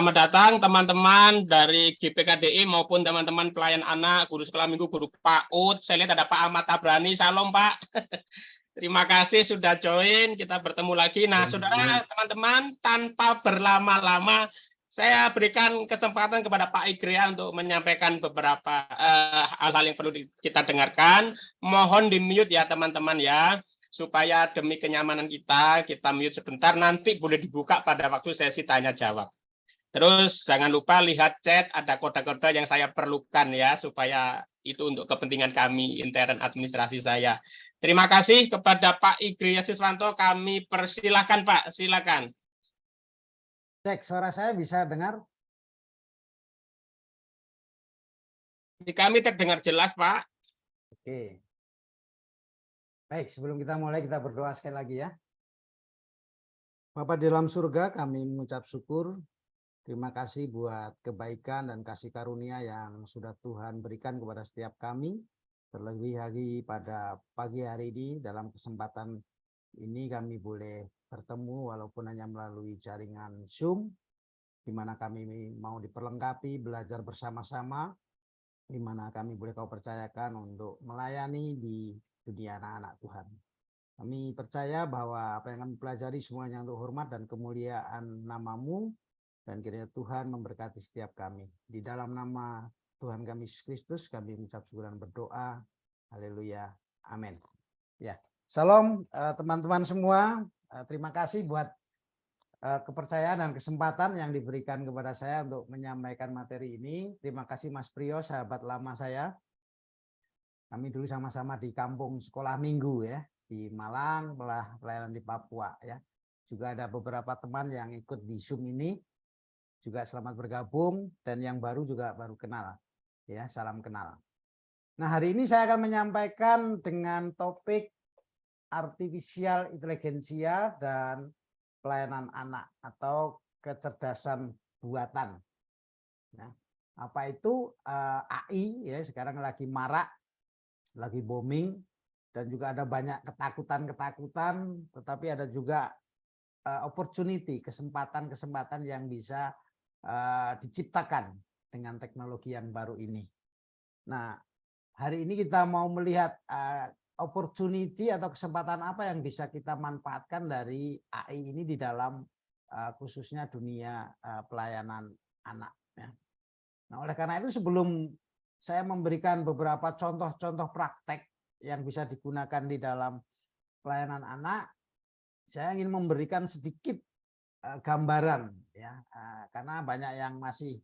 Selamat datang teman-teman dari GPKDI maupun teman-teman pelayan anak, guru sekolah minggu, guru PAUD. Saya lihat ada Pak Ahmad Tabrani. Salam Pak. Terima kasih sudah join. Kita bertemu lagi. Nah, saudara, teman-teman, tanpa berlama-lama, saya berikan kesempatan kepada Pak Igria untuk menyampaikan beberapa hal-hal yang perlu kita dengarkan. Mohon di-mute ya teman-teman ya, supaya demi kenyamanan kita mute sebentar. Nanti boleh dibuka pada waktu sesi tanya-jawab. Terus jangan lupa lihat chat, ada kode-kode yang saya perlukan ya, supaya itu untuk kepentingan kami, intern administrasi saya. Terima kasih kepada Pak Igri Siswanto, kami persilahkan Pak, silakan. Cek, suara saya bisa dengar? Di kami terdengar jelas Pak. Oke. Baik, sebelum kita mulai kita berdoa sekali lagi ya. Bapa di dalam surga, kami mengucap syukur. Terima kasih buat kebaikan dan kasih karunia yang sudah Tuhan berikan kepada setiap kami. Terlebih lagi pada pagi hari ini, dalam kesempatan ini kami boleh bertemu walaupun hanya melalui jaringan Zoom, di mana kami mau diperlengkapi, belajar bersama-sama, di mana kami boleh kau percayakan untuk melayani di dunia anak-anak Tuhan. Kami percaya bahwa apa yang kami pelajari semuanya untuk hormat dan kemuliaan nama-Mu, dan kiranya Tuhan memberkati setiap kami. Di dalam nama Tuhan kami Yesus Kristus, kami mengucap syukur dan berdoa. Haleluya. Amin. Ya, Salam teman-teman semua. Terima kasih buat kepercayaan dan kesempatan yang diberikan kepada saya untuk menyampaikan materi ini. Terima kasih Mas Priyo, sahabat lama saya. Kami dulu sama-sama di kampung sekolah minggu ya, di Malang, pelayanan di Papua ya. Juga ada beberapa teman yang ikut di Zoom ini. Juga selamat bergabung, dan yang baru juga baru kenal ya, salam kenal. Nah, hari ini saya akan menyampaikan dengan topik artificial intelligence dan pelayanan anak atau kecerdasan buatan. Nah, apa itu AI ya, sekarang lagi marak, lagi booming, dan juga ada banyak ketakutan, tetapi ada juga opportunity, kesempatan-kesempatan yang bisa diciptakan dengan teknologi yang baru ini. Nah, hari ini kita mau melihat opportunity atau kesempatan apa yang bisa kita manfaatkan dari AI ini di dalam khususnya dunia pelayanan anak. Ya. Nah, oleh karena itu sebelum saya memberikan beberapa contoh-contoh praktek yang bisa digunakan di dalam pelayanan anak, saya ingin memberikan sedikit gambaran ya, karena banyak yang masih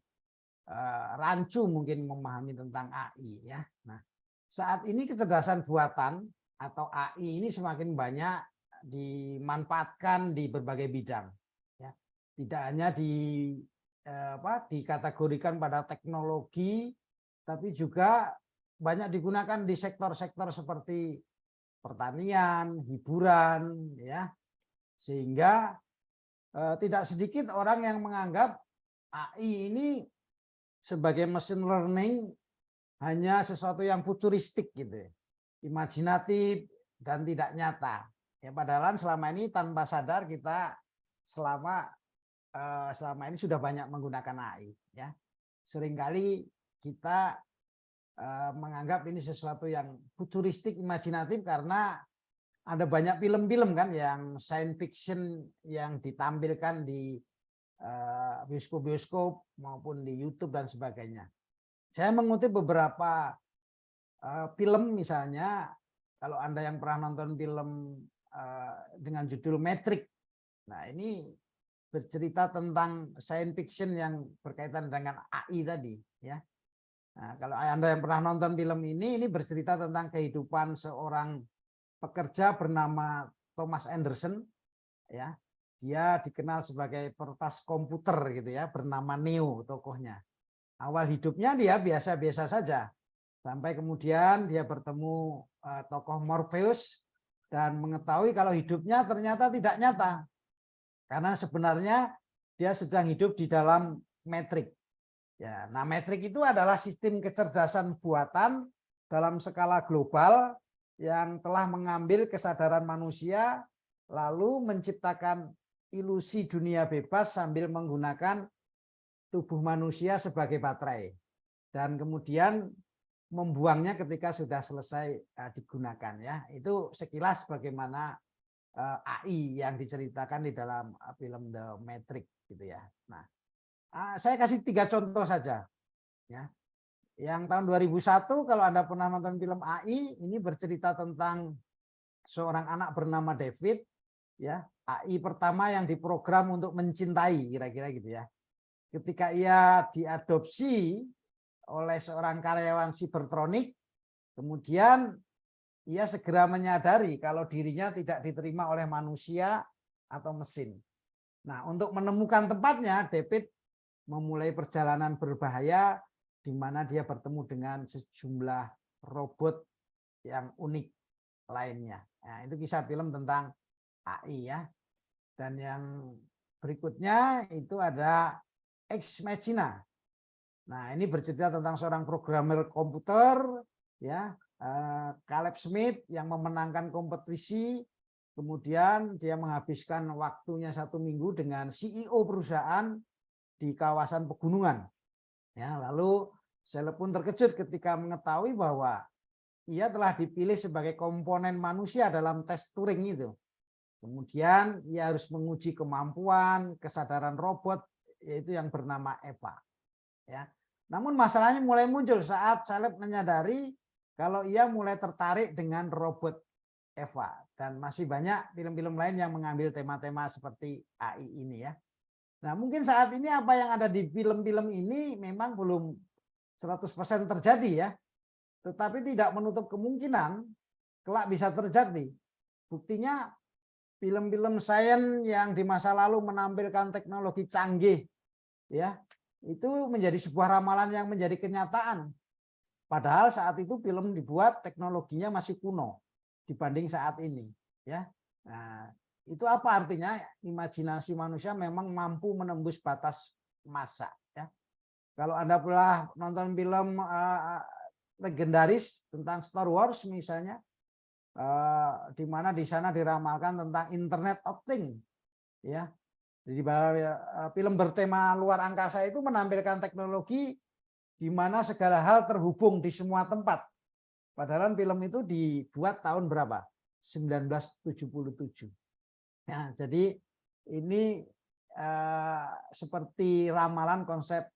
rancu mungkin memahami tentang AI ya. Nah, saat ini kecerdasan buatan atau AI ini semakin banyak dimanfaatkan di berbagai bidang ya. Tidak hanya dikategorikan pada teknologi, tapi juga banyak digunakan di sektor-sektor seperti pertanian, hiburan ya. Sehingga tidak sedikit orang yang menganggap AI ini sebagai machine learning hanya sesuatu yang futuristik gitu, imajinatif dan tidak nyata. Ya, padahal selama ini tanpa sadar kita selama ini sudah banyak menggunakan AI. Ya, seringkali kita menganggap ini sesuatu yang futuristik, imajinatif karena ada banyak film-film kan yang science fiction yang ditampilkan di bioskop-bioskop maupun di YouTube dan sebagainya. Saya mengutip beberapa film, misalnya kalau Anda yang pernah nonton film dengan judul Matrix. Nah, ini bercerita tentang science fiction yang berkaitan dengan AI tadi ya. Nah, kalau Anda yang pernah nonton film ini bercerita tentang kehidupan seorang pekerja bernama Thomas Anderson ya. Dia dikenal sebagai peretas komputer gitu ya, bernama Neo tokohnya. Awal hidupnya dia biasa-biasa saja, sampai kemudian dia bertemu tokoh Morpheus dan mengetahui kalau hidupnya ternyata tidak nyata, karena sebenarnya dia sedang hidup di dalam Matrix. Ya, nah Matrix itu adalah sistem kecerdasan buatan dalam skala global yang telah mengambil kesadaran manusia lalu menciptakan ilusi dunia bebas sambil menggunakan tubuh manusia sebagai baterai dan kemudian membuangnya ketika sudah selesai digunakan ya. Itu sekilas bagaimana AI yang diceritakan di dalam film The Matrix gitu ya. Nah, saya kasih 3 contoh saja ya. Yang tahun 2001 kalau Anda pernah nonton film AI, ini bercerita tentang seorang anak bernama David ya, AI pertama yang diprogram untuk mencintai kira-kira gitu ya. Ketika ia diadopsi oleh seorang karyawan Cybertronic, kemudian ia segera menyadari kalau dirinya tidak diterima oleh manusia atau mesin. Nah, untuk menemukan tempatnya, David memulai perjalanan berbahaya di mana dia bertemu dengan sejumlah robot yang unik lainnya. Nah, itu kisah film tentang AI ya. Dan yang berikutnya itu ada Ex Machina. Nah, ini bercerita tentang seorang programmer komputer ya, Caleb Smith yang memenangkan kompetisi, kemudian dia menghabiskan waktunya 1 minggu dengan CEO perusahaan di kawasan pegunungan. Ya, lalu saya pun terkejut ketika mengetahui bahwa ia telah dipilih sebagai komponen manusia dalam tes Turing itu. Kemudian ia harus menguji kemampuan kesadaran robot yaitu yang bernama Eva. Ya. Namun masalahnya mulai muncul saat Caleb menyadari kalau ia mulai tertarik dengan robot Eva, dan masih banyak film-film lain yang mengambil tema-tema seperti AI ini ya. Nah, mungkin saat ini apa yang ada di film-film ini memang belum 100% terjadi ya. Tetapi tidak menutup kemungkinan kelak bisa terjadi. Buktinya film-film sains yang di masa lalu menampilkan teknologi canggih ya, itu menjadi sebuah ramalan yang menjadi kenyataan. Padahal saat itu film dibuat teknologinya masih kuno dibanding saat ini ya. Nah, itu apa artinya? Imajinasi manusia memang mampu menembus batas massa ya. Kalau Anda pernah nonton film legendaris tentang Star Wars misalnya, di mana di sana diramalkan tentang Internet of Things ya. Jadi film bertema luar angkasa itu menampilkan teknologi di mana segala hal terhubung di semua tempat. Padahal film itu dibuat tahun berapa? 1977. Ya, jadi ini seperti ramalan konsep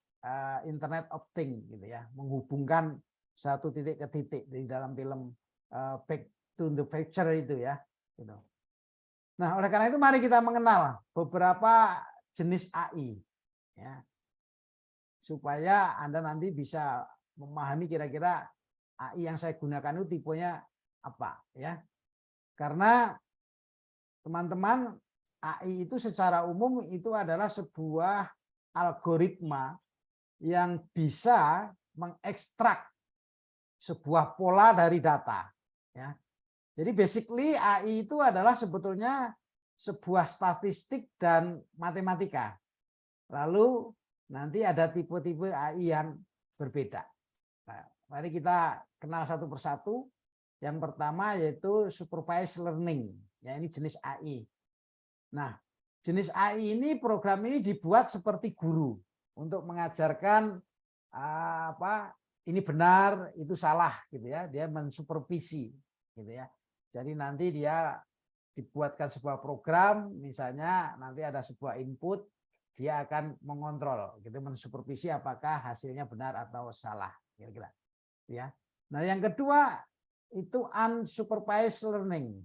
Internet of Things gitu ya, menghubungkan satu titik ke titik di dalam film Back to the Future itu ya. Gitu. Nah, oleh karena itu mari kita mengenal beberapa jenis AI ya, supaya Anda nanti bisa memahami kira-kira AI yang saya gunakan itu tipenya apa ya. Karena teman-teman, AI itu secara umum itu adalah sebuah algoritma yang bisa mengekstrak sebuah pola dari data ya. Jadi basically AI itu adalah sebetulnya sebuah statistik dan matematika. Lalu nanti ada tipe-tipe AI yang berbeda. Nah, mari kita kenal satu persatu. Yang pertama yaitu supervised learning. Ya, ini jenis AI. Nah, jenis AI ini, program ini dibuat seperti guru untuk mengajarkan ini benar, itu salah gitu ya. Dia mensupervisi gitu ya. Jadi nanti dia dibuatkan sebuah program, misalnya nanti ada sebuah input, dia akan mengontrol, gitu, mensupervisi apakah hasilnya benar atau salah, kira-kira. Ya. Nah, yang kedua itu unsupervised learning.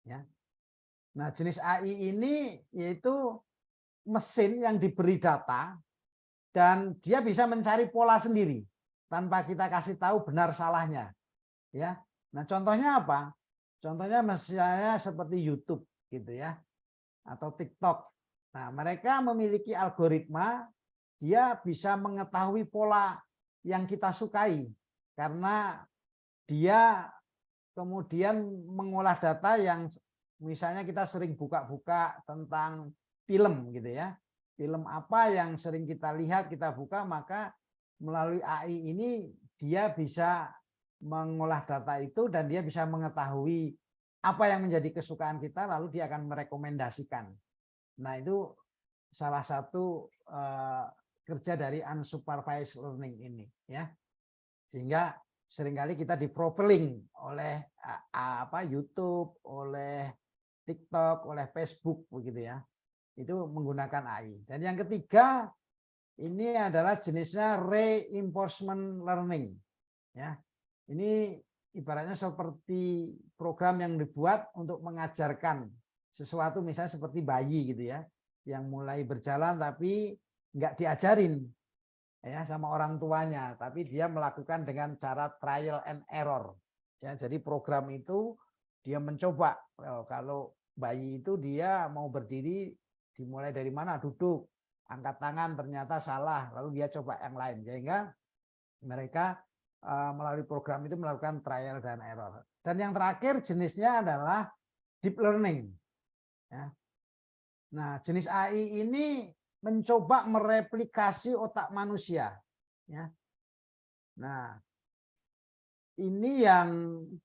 Ya. Nah, jenis AI ini yaitu mesin yang diberi data dan dia bisa mencari pola sendiri tanpa kita kasih tahu benar salahnya. Ya. Nah, contohnya apa? Contohnya misalnya seperti YouTube gitu ya, atau TikTok. Nah, mereka memiliki algoritma, dia bisa mengetahui pola yang kita sukai karena dia kemudian mengolah data yang misalnya kita sering buka-buka tentang film gitu ya. Film apa yang sering kita lihat, kita buka, maka melalui AI ini dia bisa mengolah data itu dan dia bisa mengetahui apa yang menjadi kesukaan kita, lalu dia akan merekomendasikan. Nah, itu salah satu kerja dari unsupervised learning ini, ya. Sehingga seringkali kita di-profiling oleh YouTube, oleh TikTok, oleh Facebook begitu ya. Itu menggunakan AI. Dan yang ketiga ini adalah jenisnya reinforcement learning. Ya. Ini ibaratnya seperti program yang dibuat untuk mengajarkan sesuatu, misalnya seperti bayi gitu ya, yang mulai berjalan tapi nggak diajarin ya sama orang tuanya, tapi dia melakukan dengan cara trial and error. Ya, jadi program itu dia mencoba, kalau bayi itu dia mau berdiri dimulai dari mana, duduk, angkat tangan, ternyata salah, lalu dia coba yang lain, sehingga mereka melalui program itu melakukan trial dan error. Dan yang terakhir jenisnya adalah deep learning. Ya. Nah, jenis AI ini mencoba mereplikasi otak manusia. Ya. Nah, ini yang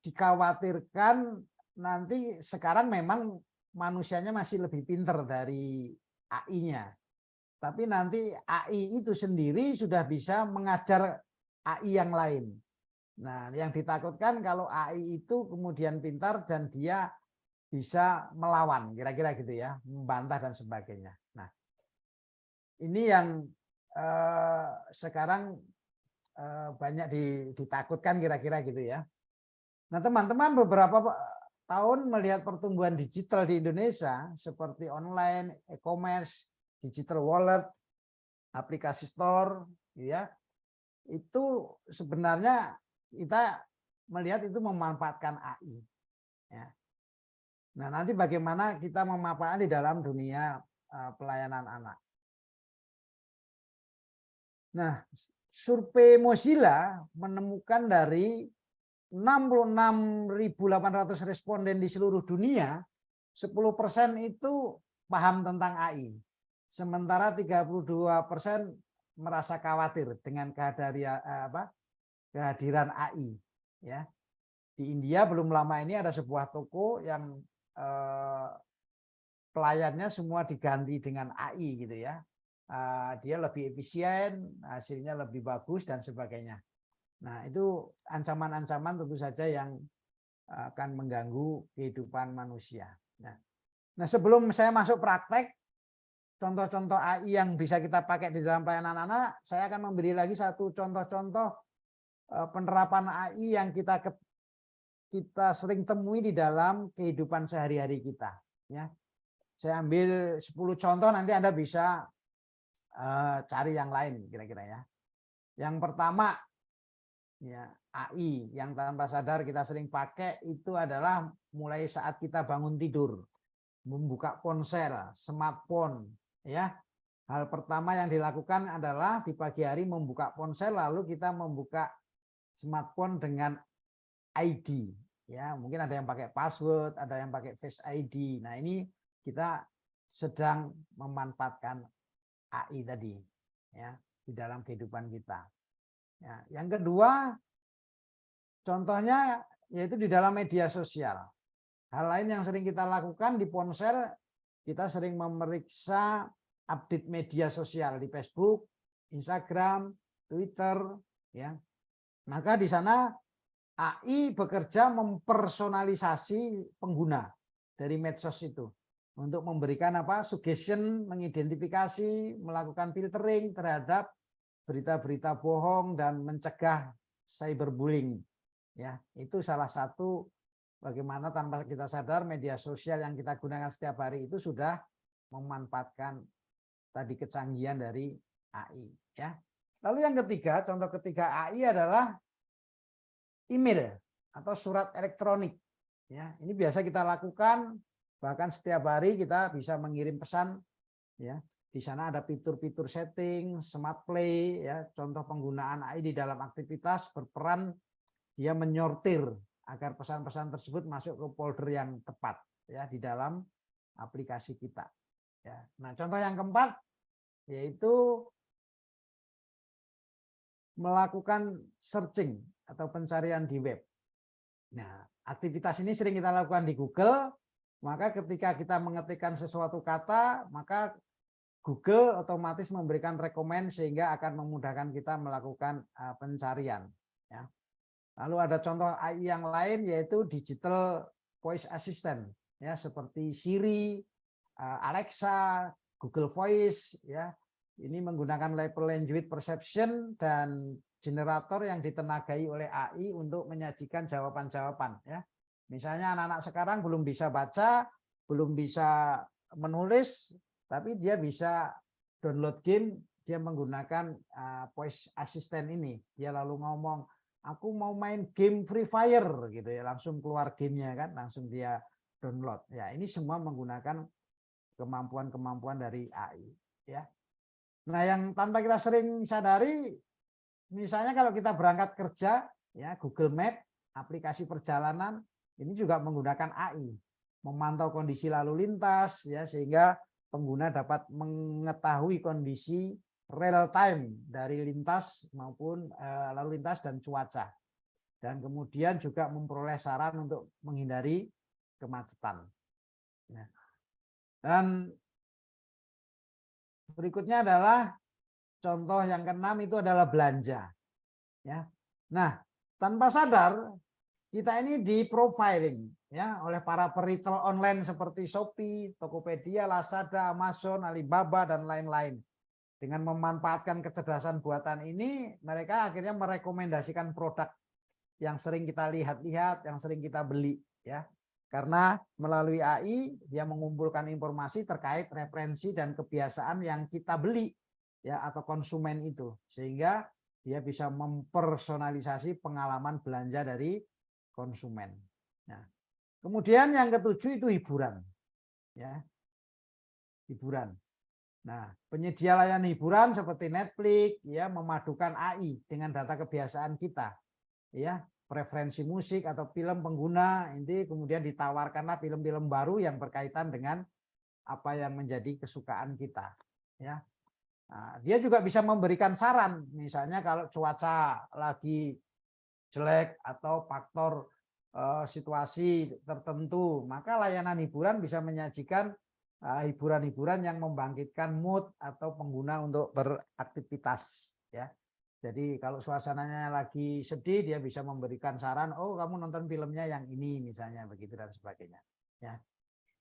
dikhawatirkan nanti, sekarang memang manusianya masih lebih pintar dari AI-nya. Tapi nanti AI itu sendiri sudah bisa mengajar AI yang lain. Nah, yang ditakutkan kalau AI itu kemudian pintar dan dia bisa melawan, kira-kira gitu ya, membantah dan sebagainya. Nah, ini yang sekarang banyak ditakutkan, kira-kira gitu ya. Nah, teman-teman beberapa tahun melihat pertumbuhan digital di Indonesia seperti online, e-commerce, digital wallet, aplikasi store, ya, itu sebenarnya kita melihat itu memanfaatkan AI. Ya. Nah, nanti bagaimana kita memanfaatkan di dalam dunia pelayanan anak. Nah, survei Mozilla menemukan dari 66.800 responden di seluruh dunia, 10% itu paham tentang AI. Sementara 32% merasa khawatir dengan kehadiran AI. Ya. Di India belum lama ini ada sebuah toko yang pelayannya semua diganti dengan AI gitu ya. Dia lebih efisien, hasilnya lebih bagus dan sebagainya. Nah, itu ancaman-ancaman tentu saja yang akan mengganggu kehidupan manusia. Nah, sebelum saya masuk praktek, contoh-contoh AI yang bisa kita pakai di dalam pelayanan anak, saya akan memberi lagi satu contoh-contoh penerapan AI yang kita sering temui di dalam kehidupan sehari-hari kita. Ya. Saya ambil 10 contoh, nanti Anda bisa cari yang lain kira-kira ya. Yang pertama, ya, AI yang tanpa sadar kita sering pakai itu adalah mulai saat kita bangun tidur, membuka ponsel, smartphone, ya. Hal pertama yang dilakukan adalah di pagi hari membuka ponsel, lalu kita membuka smartphone dengan ID, ya. Mungkin ada yang pakai password, ada yang pakai Face ID. Nah, ini kita sedang memanfaatkan AI tadi, ya, di dalam kehidupan kita. Ya, yang kedua, contohnya yaitu di dalam media sosial. Hal lain yang sering kita lakukan di ponsel, kita sering memeriksa update media sosial di Facebook, Instagram, Twitter, ya. Maka di sana AI bekerja mempersonalisasi pengguna dari medsos itu untuk memberikan suggestion, mengidentifikasi, melakukan filtering terhadap berita-berita bohong dan mencegah cyberbullying. Ya, itu salah satu bagaimana tanpa kita sadar media sosial yang kita gunakan setiap hari itu sudah memanfaatkan tadi kecanggihan dari AI. Ya. Lalu yang ketiga, contoh ketiga AI adalah email atau surat elektronik. Ya, ini biasa kita lakukan, bahkan setiap hari kita bisa mengirim pesan. Ya, di sana ada fitur-fitur setting, smart play, ya, contoh penggunaan AI di dalam aktivitas berperan dia menyortir agar pesan-pesan tersebut masuk ke folder yang tepat, ya, di dalam aplikasi kita. Ya. Nah, contoh yang keempat yaitu melakukan searching atau pencarian di web. Nah, aktivitas ini sering kita lakukan di Google, maka ketika kita mengetikkan sesuatu kata, maka Google otomatis memberikan rekomend sehingga akan memudahkan kita melakukan pencarian. Ya. Lalu ada contoh AI yang lain yaitu digital voice assistant, ya seperti Siri, Alexa, Google Voice, ya. Ini menggunakan label language perception dan generator yang ditenagai oleh AI untuk menyajikan jawaban-jawaban. Ya. Misalnya anak-anak sekarang belum bisa baca, belum bisa menulis, tapi dia bisa download game, dia menggunakan voice assistant ini. Dia lalu ngomong, aku mau main game Free Fire gitu ya, langsung keluar gamenya kan, langsung dia download. Ya, ini semua menggunakan kemampuan-kemampuan dari AI. Ya. Nah, yang tanpa kita sering sadari, misalnya kalau kita berangkat kerja, ya Google Map, aplikasi perjalanan, ini juga menggunakan AI, memantau kondisi lalu lintas, ya sehingga pengguna dapat mengetahui kondisi real time dari lintas maupun lalu lintas dan cuaca, dan kemudian juga memperoleh saran untuk menghindari kemacetan. Ya. Dan berikutnya adalah contoh yang keenam itu adalah belanja. Ya. Nah, tanpa sadar kita ini di profiling ya oleh para peritel online seperti Shopee, Tokopedia, Lazada, Amazon, Alibaba dan lain-lain. Dengan memanfaatkan kecerdasan buatan ini, mereka akhirnya merekomendasikan produk yang sering kita lihat-lihat, yang sering kita beli ya. Karena melalui AI dia mengumpulkan informasi terkait referensi dan kebiasaan yang kita beli ya atau konsumen itu, sehingga dia bisa mempersonalisasi pengalaman belanja dari konsumen. Nah, kemudian yang ketujuh itu hiburan ya. Hiburan. Nah, penyedia layanan hiburan seperti Netflix ya memadukan AI dengan data kebiasaan kita ya, preferensi musik atau film pengguna, ini kemudian ditawarkanlah film-film baru yang berkaitan dengan apa yang menjadi kesukaan kita ya. Nah, dia juga bisa memberikan saran, misalnya kalau cuaca lagi jelek atau faktor situasi tertentu, maka layanan hiburan bisa menyajikan hiburan-hiburan yang membangkitkan mood atau pengguna untuk beraktivitas ya. Jadi kalau suasananya lagi sedih, dia bisa memberikan saran, oh kamu nonton filmnya yang ini misalnya begitu dan sebagainya. Ya.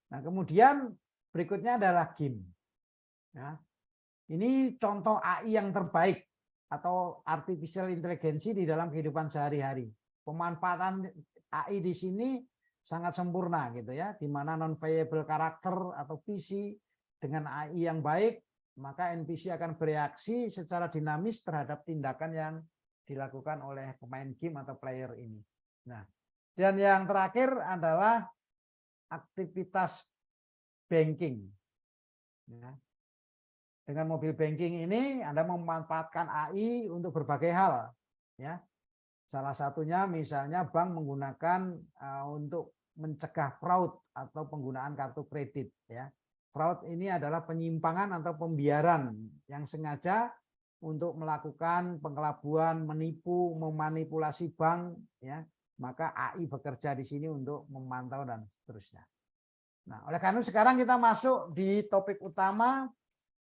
Nah kemudian berikutnya adalah game. Ya. Ini contoh AI yang terbaik atau artificial intelligence di dalam kehidupan sehari-hari. Pemanfaatan AI di sini sangat sempurna gitu ya, di mana non playable karakter atau PC dengan AI yang baik, maka NPC akan bereaksi secara dinamis terhadap tindakan yang dilakukan oleh pemain game atau player ini. Nah, dan yang terakhir adalah aktivitas banking. Ya. Dengan mobil banking ini Anda memanfaatkan AI untuk berbagai hal. Ya, salah satunya misalnya bank menggunakan untuk mencegah fraud atau penggunaan kartu kredit. Ya. Fraud ini adalah penyimpangan atau pembiaran yang sengaja untuk melakukan pengelabuan, menipu, memanipulasi bank, ya. Maka AI bekerja di sini untuk memantau dan seterusnya. Nah, oleh karena itu sekarang kita masuk di topik utama,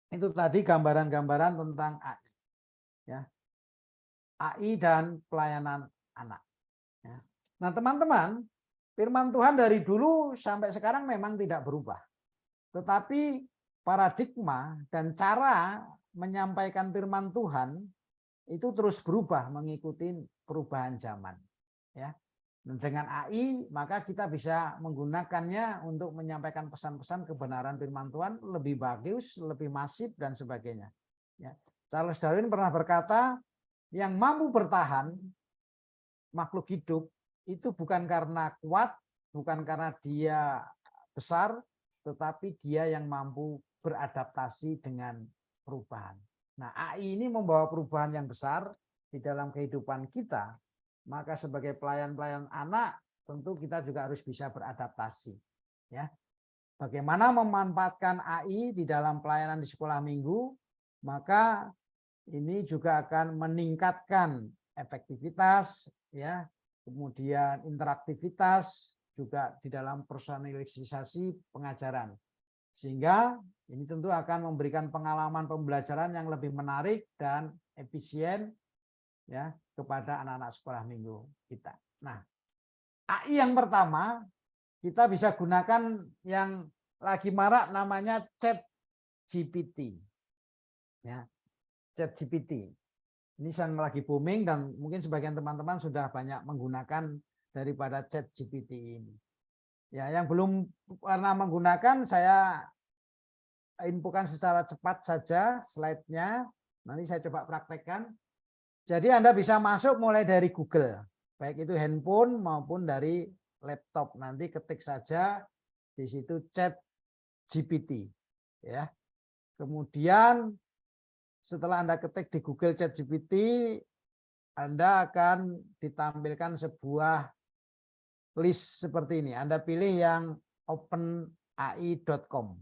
itu tadi gambaran-gambaran tentang AI. Ya. AI dan pelayanan anak. Ya. Nah, teman-teman, firman Tuhan dari dulu sampai sekarang memang tidak berubah. Tetapi paradigma dan cara menyampaikan firman Tuhan itu terus berubah mengikuti perubahan zaman. Ya. Dan dengan AI maka kita bisa menggunakannya untuk menyampaikan pesan-pesan kebenaran firman Tuhan lebih bagus, lebih masif dan sebagainya. Ya. Charles Darwin pernah berkata, yang mampu bertahan makhluk hidup itu bukan karena kuat, bukan karena dia besar, tetapi dia yang mampu beradaptasi dengan perubahan. Nah, AI ini membawa perubahan yang besar di dalam kehidupan kita, maka sebagai pelayan-pelayan anak tentu kita juga harus bisa beradaptasi. Ya, bagaimana memanfaatkan AI di dalam pelayanan di sekolah minggu, maka ini juga akan meningkatkan efektivitas, ya, kemudian interaktivitas juga di dalam personalisasi pengajaran, sehingga Ini tentu akan memberikan pengalaman pembelajaran yang lebih menarik dan efisien ya kepada anak-anak sekolah minggu kita. Nah, AI yang pertama kita bisa gunakan yang lagi marak namanya ChatGPT. Ya, ChatGPT. Ini yang lagi booming dan mungkin sebagian teman-teman sudah banyak menggunakan daripada ChatGPT ini. Ya, yang belum pernah menggunakan saya infokan secara cepat saja slide-nya. Nanti saya coba praktekkan. Jadi Anda bisa masuk mulai dari Google, baik itu handphone maupun dari laptop. Nanti ketik saja di situ ChatGPT, ya. Kemudian setelah Anda ketik di Google ChatGPT, Anda akan ditampilkan sebuah list seperti ini. Anda pilih yang openai.com.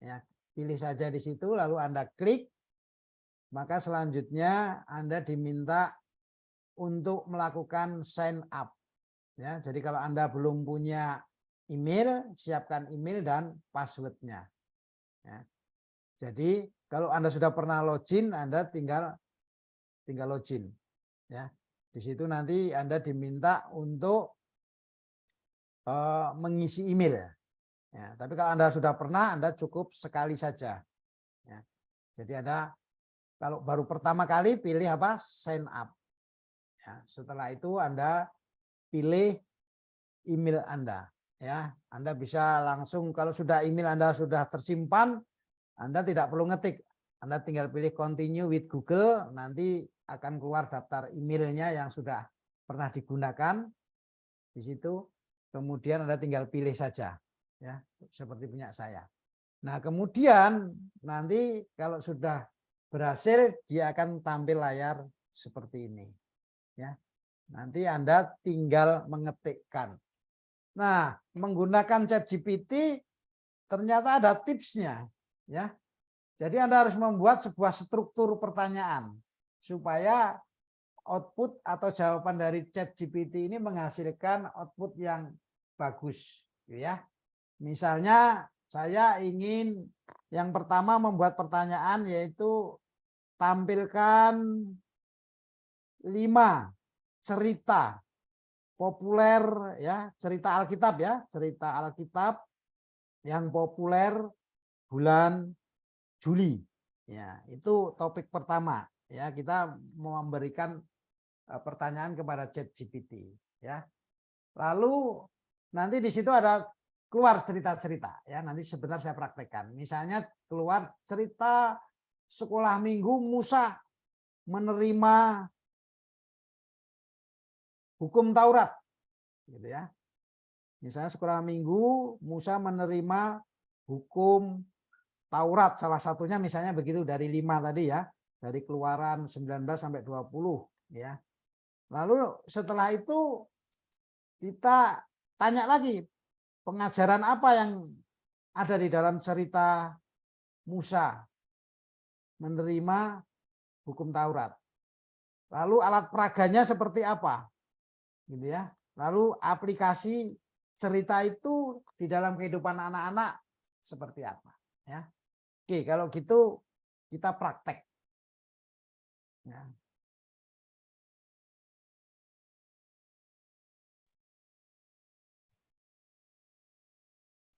Ya, pilih saja di situ, lalu Anda klik, maka selanjutnya Anda diminta untuk melakukan sign up. Ya, jadi kalau Anda belum punya email, siapkan email dan passwordnya. Ya. Jadi kalau Anda sudah pernah login, Anda tinggal login. Ya, di situ nanti Anda diminta untuk mengisi email. Ya, tapi kalau Anda sudah pernah, Anda cukup sekali saja. Ya. Jadi Anda kalau baru pertama kali pilih apa? Sign up. Ya, setelah itu Anda pilih email Anda. Ya, Anda bisa langsung kalau sudah email Anda sudah tersimpan, Anda tidak perlu ngetik. Anda tinggal pilih continue with Google, nanti akan keluar daftar emailnya yang sudah pernah digunakan di situ. Kemudian Anda tinggal pilih saja. Ya, seperti punya saya. Nah, kemudian nanti kalau sudah berhasil dia akan tampil layar seperti ini. Ya. Nanti Anda tinggal mengetikkan. Nah, menggunakan ChatGPT ternyata ada tipsnya, ya. Jadi Anda harus membuat sebuah struktur pertanyaan supaya output atau jawaban dari ChatGPT ini menghasilkan output yang bagus, ya. Misalnya saya ingin yang pertama membuat pertanyaan yaitu tampilkan 5 cerita populer ya, cerita Alkitab ya, cerita Alkitab yang populer bulan Juli. Ya, itu topik pertama. Ya, kita memberikan pertanyaan kepada ChatGPT ya. Lalu nanti di situ ada keluar cerita-cerita ya, nanti sebentar saya praktekkan. Misalnya keluar cerita sekolah minggu Musa menerima hukum Taurat gitu ya. Misalnya sekolah minggu Musa menerima hukum Taurat, salah satunya misalnya begitu dari 5 tadi ya, dari Keluaran 19 sampai 20 ya. Lalu setelah itu kita tanya lagi pengajaran apa yang ada di dalam cerita Musa menerima hukum Taurat. Lalu alat peraganya seperti apa? Gitu ya. Lalu aplikasi cerita itu di dalam kehidupan anak-anak seperti apa, ya. Oke, kalau gitu kita praktek. Ya.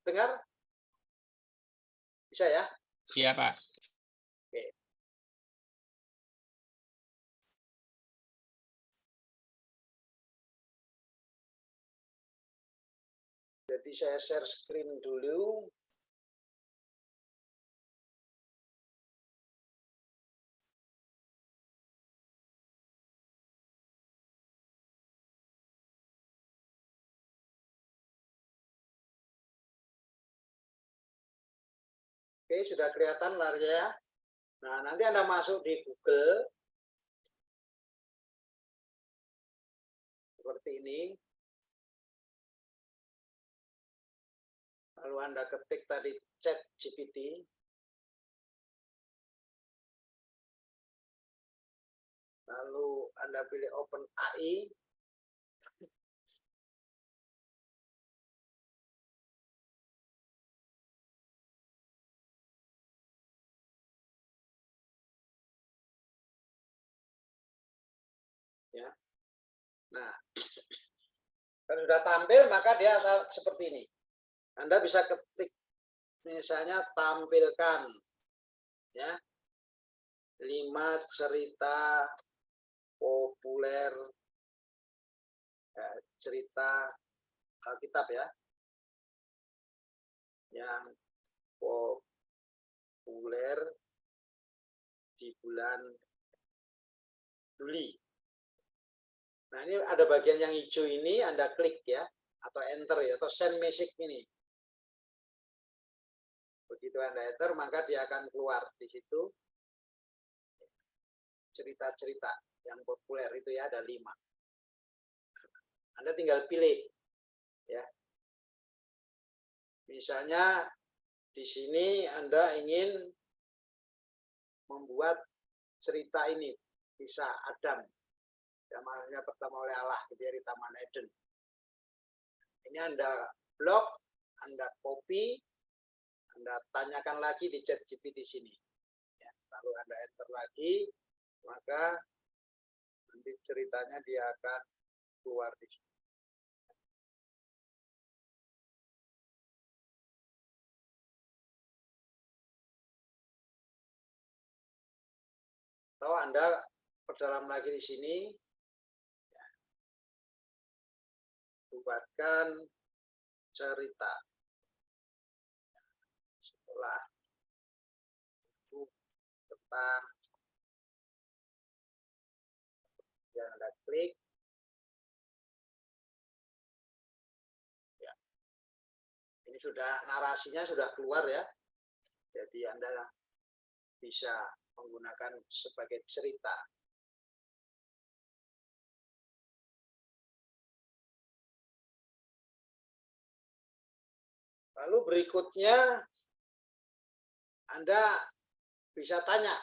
Dengar? Bisa ya? Iya, Pak. Oke. Jadi saya share screen dulu. Oke, sudah kelihatan layarnya. Nah, nanti Anda masuk di Google. Seperti ini. Lalu Anda ketik tadi ChatGPT. Lalu Anda pilih OpenAI. Nah, kalau sudah tampil maka dia seperti ini. Anda bisa ketik misalnya tampilkan ya 5 cerita populer cerita Alkitab ya yang populer di bulan Juli. Nah, ini ada bagian yang hijau ini, Anda klik ya, atau enter ya, atau send message ini. Begitu Anda enter, maka dia akan keluar di situ cerita-cerita yang populer itu ya, ada 5. Anda tinggal pilih ya. Misalnya di sini Anda ingin membuat cerita ini, kisah Adam yang makhluknya pertama oleh Allah di Taman Eden. Ini Anda blok, Anda copy, Anda tanyakan lagi di ChatGPT sini. Ya, lalu Anda enter lagi, maka nanti ceritanya dia akan keluar di sini. Atau Anda perdalam lagi di sini, ya, buatkan cerita setelah itu tentang yang Anda klik. Ya. Ini sudah narasinya sudah keluar ya. Jadi Anda bisa menggunakan sebagai cerita. Lalu berikutnya Anda bisa tanya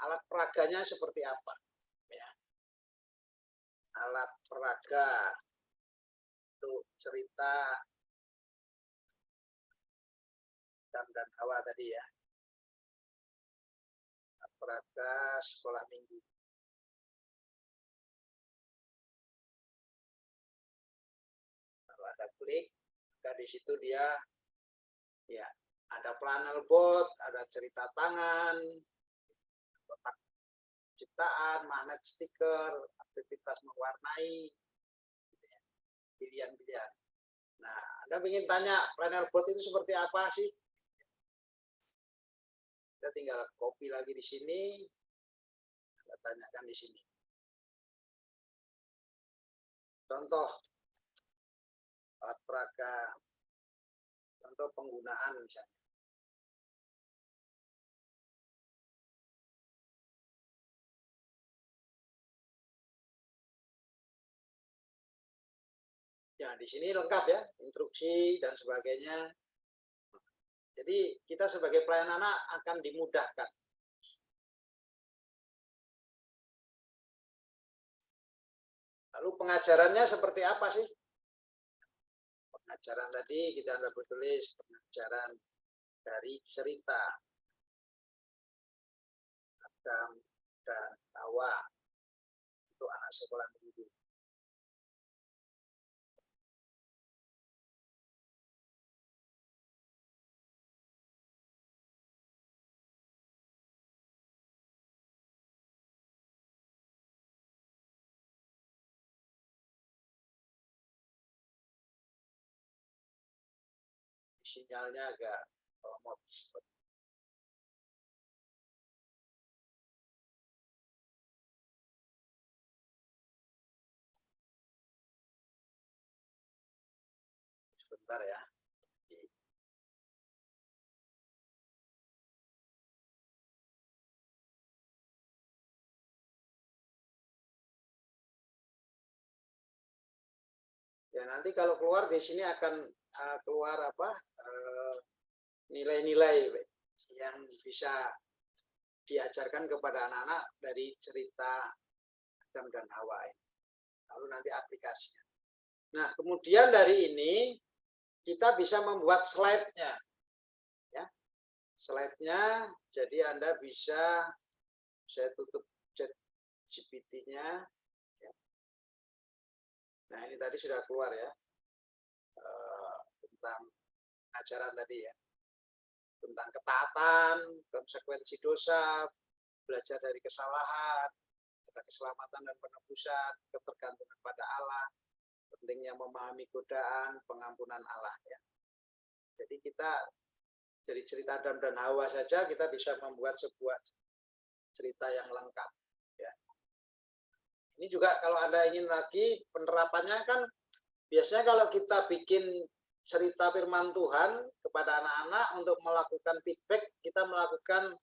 alat peraganya seperti apa. Ya. Alat peraga untuk cerita Adam dan Hawa tadi ya. Alat peraga sekolah minggu. Kalau Anda klik, maka di situ dia ya ada planner board, ada cerita tangan, kotak ciptaan, magnet stiker, aktivitas mewarnai, pilihan-pilihan. Nah, Anda ingin tanya planner board itu seperti apa sih? Kita tinggal copy lagi di sini, Anda tanyakan di sini. Contoh alat peraga, contoh penggunaan misalnya. Ya, di sini lengkap ya, instruksi dan sebagainya. Jadi kita sebagai pelayan anak akan dimudahkan. Lalu pengajarannya seperti apa sih? Pengajaran tadi kita ada bertulis pengajaran dari cerita Adam dan Hawa untuk anak sekolah minggu. Sinyalnya agak lemot. Sebentar ya. Ya nanti kalau keluar di sini akan keluar apa nilai-nilai yang bisa diajarkan kepada anak-anak dari cerita Adam dan Hawa ini. Lalu nanti aplikasinya. Nah kemudian dari ini kita bisa membuat slide-nya. Ya, slide-nya jadi Anda bisa, saya tutup chat GPT-nya. Ya. Nah, ini tadi sudah keluar ya, tentang ajaran tadi ya, tentang ketaatan, konsekuensi dosa, belajar dari kesalahan, ada keselamatan dan penebusan, ketergantungan pada Allah, pentingnya memahami godaan, pengampunan Allah ya. Jadi kita dari cerita Adam dan Hawa saja kita bisa membuat sebuah cerita yang lengkap ya. Ini juga kalau Anda ingin lagi penerapannya kan biasanya kalau kita bikin cerita firman Tuhan kepada anak-anak untuk melakukan feedback, kita melakukan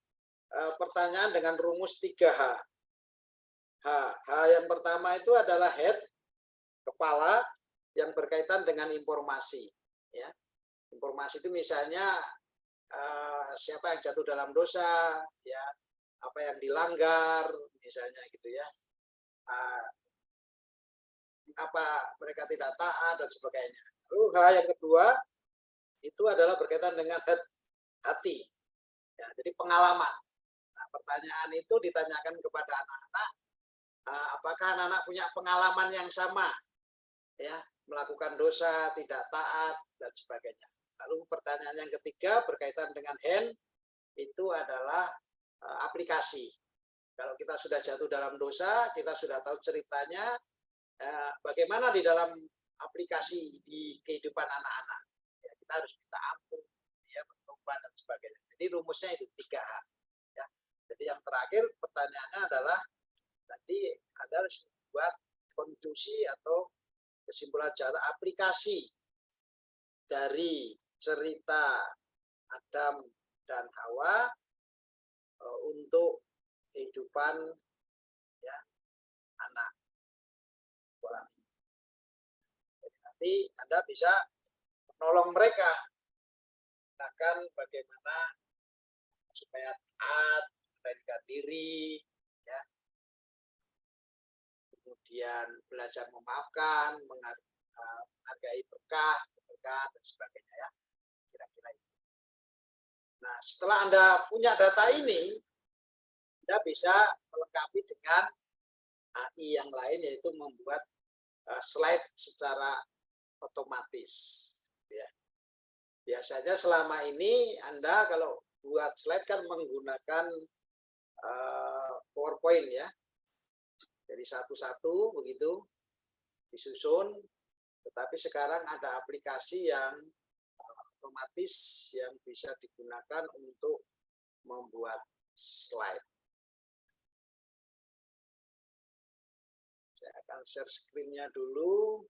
pertanyaan dengan rumus 3H. H yang pertama itu adalah head, kepala, yang berkaitan dengan informasi. Ya. Informasi itu misalnya siapa yang jatuh dalam dosa, ya, apa yang dilanggar, misalnya gitu ya. Apa mereka tidak taat dan sebagainya. Lalu H yang kedua itu adalah berkaitan dengan hati. Ya, jadi pengalaman. Nah, pertanyaan itu ditanyakan kepada anak-anak, apakah anak-anak punya pengalaman yang sama, ya, melakukan dosa, tidak taat dan sebagainya. Lalu pertanyaan yang ketiga berkaitan dengan hand, itu adalah aplikasi. Kalau kita sudah jatuh dalam dosa, kita sudah tahu ceritanya, bagaimana di dalam aplikasi di kehidupan anak-anak. Ya, kita harus minta ampun, ya, bertobat dan sebagainya. Jadi rumusnya itu 3H. Ya. Jadi yang terakhir pertanyaannya adalah tadi Anda harus membuat konklusi atau kesimpulan jalan aplikasi dari cerita Adam dan Hawa untuk kehidupan ya anak. Jadi nanti Anda bisa menolong mereka akan bagaimana supaya taat, memberanikan diri, ya, kemudian belajar memaafkan, menghargai berkah, dan sebagainya ya, kira-kira itu. Nah, setelah Anda punya data ini, Anda bisa melengkapi dengan AI yang lain, yaitu membuat slide secara otomatis. Ya. Biasanya selama ini Anda kalau buat slide kan menggunakan PowerPoint ya, jadi satu-satu begitu disusun. Tetapi sekarang ada aplikasi yang otomatis yang bisa digunakan untuk membuat slide. Saya akan share screen-nya dulu.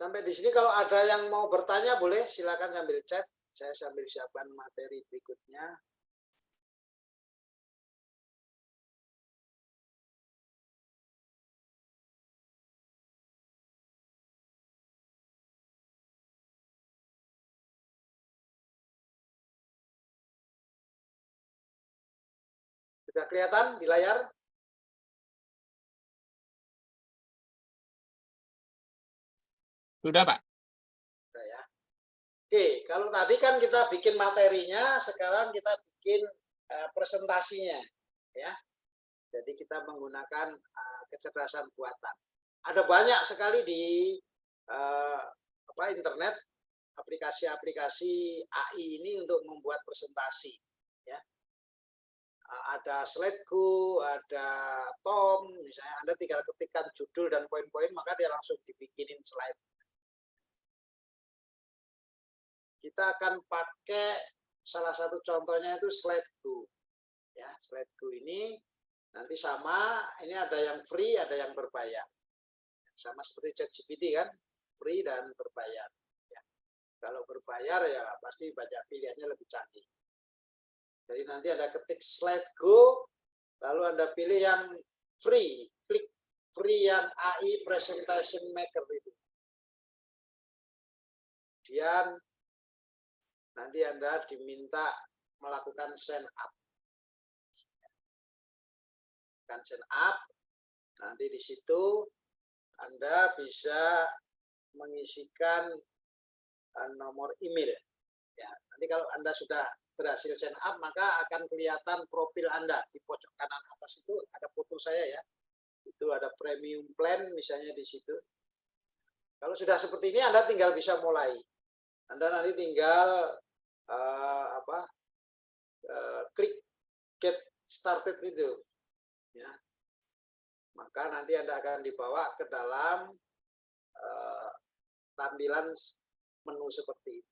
Sampai di sini kalau ada yang mau bertanya boleh silakan sambil chat. Saya sambil siapkan materi berikutnya. Sudah kelihatan di layar? Sudah, Pak. Sudah ya. Oke, kalau tadi kan kita bikin materinya, sekarang kita bikin presentasinya, ya. Jadi kita menggunakan kecerdasan buatan. Ada banyak sekali di internet aplikasi-aplikasi AI ini untuk membuat presentasi, ya. Ada Slido, ada Tom, misalnya Anda tinggal ketikkan judul dan poin-poin, maka dia langsung dibikinin slide. Kita akan pakai salah satu contohnya itu Slido. Ya, Slido ini nanti sama, ini ada yang free, ada yang berbayar. Sama seperti ChatGPT kan, free dan berbayar. Ya. Kalau berbayar ya pasti banyak pilihannya lebih canggih. Jadi nanti Anda ketik Slido, lalu Anda pilih yang free, klik free yang AI Presentation Maker itu. Kemudian nanti Anda diminta melakukan sign up. Sign up, nanti di situ Anda bisa mengisikan nomor email. Ya, nanti kalau Anda sudah berhasil sign up, maka akan kelihatan profil Anda. Di pojok kanan atas itu ada foto saya ya. Itu ada premium plan misalnya di situ. Kalau sudah seperti ini, Anda tinggal bisa mulai. Anda nanti tinggal klik get started itu. Ya. Maka nanti Anda akan dibawa ke dalam tampilan menu seperti ini.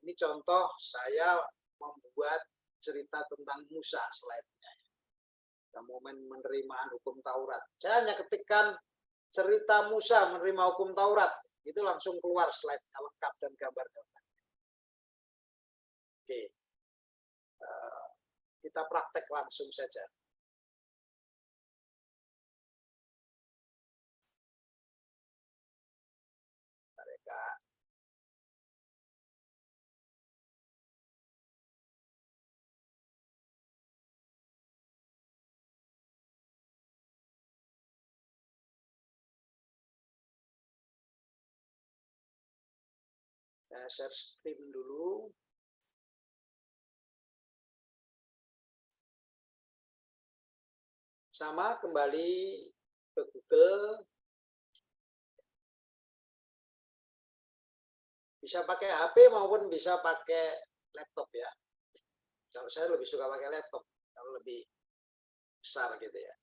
Ini contoh saya membuat cerita tentang Musa slide-nya. Momen penerimaan hukum Taurat. Saya hanya ketikkan cerita Musa menerima hukum Taurat. Itu langsung keluar slide-nya lengkap dan gambar-gambar. Oke. Kita praktek langsung saja. Mereka saya share screen dulu. Sama kembali ke Google. Bisa pakai HP maupun bisa pakai laptop ya. Kalau saya lebih suka pakai laptop, kalau lebih besar gitu ya.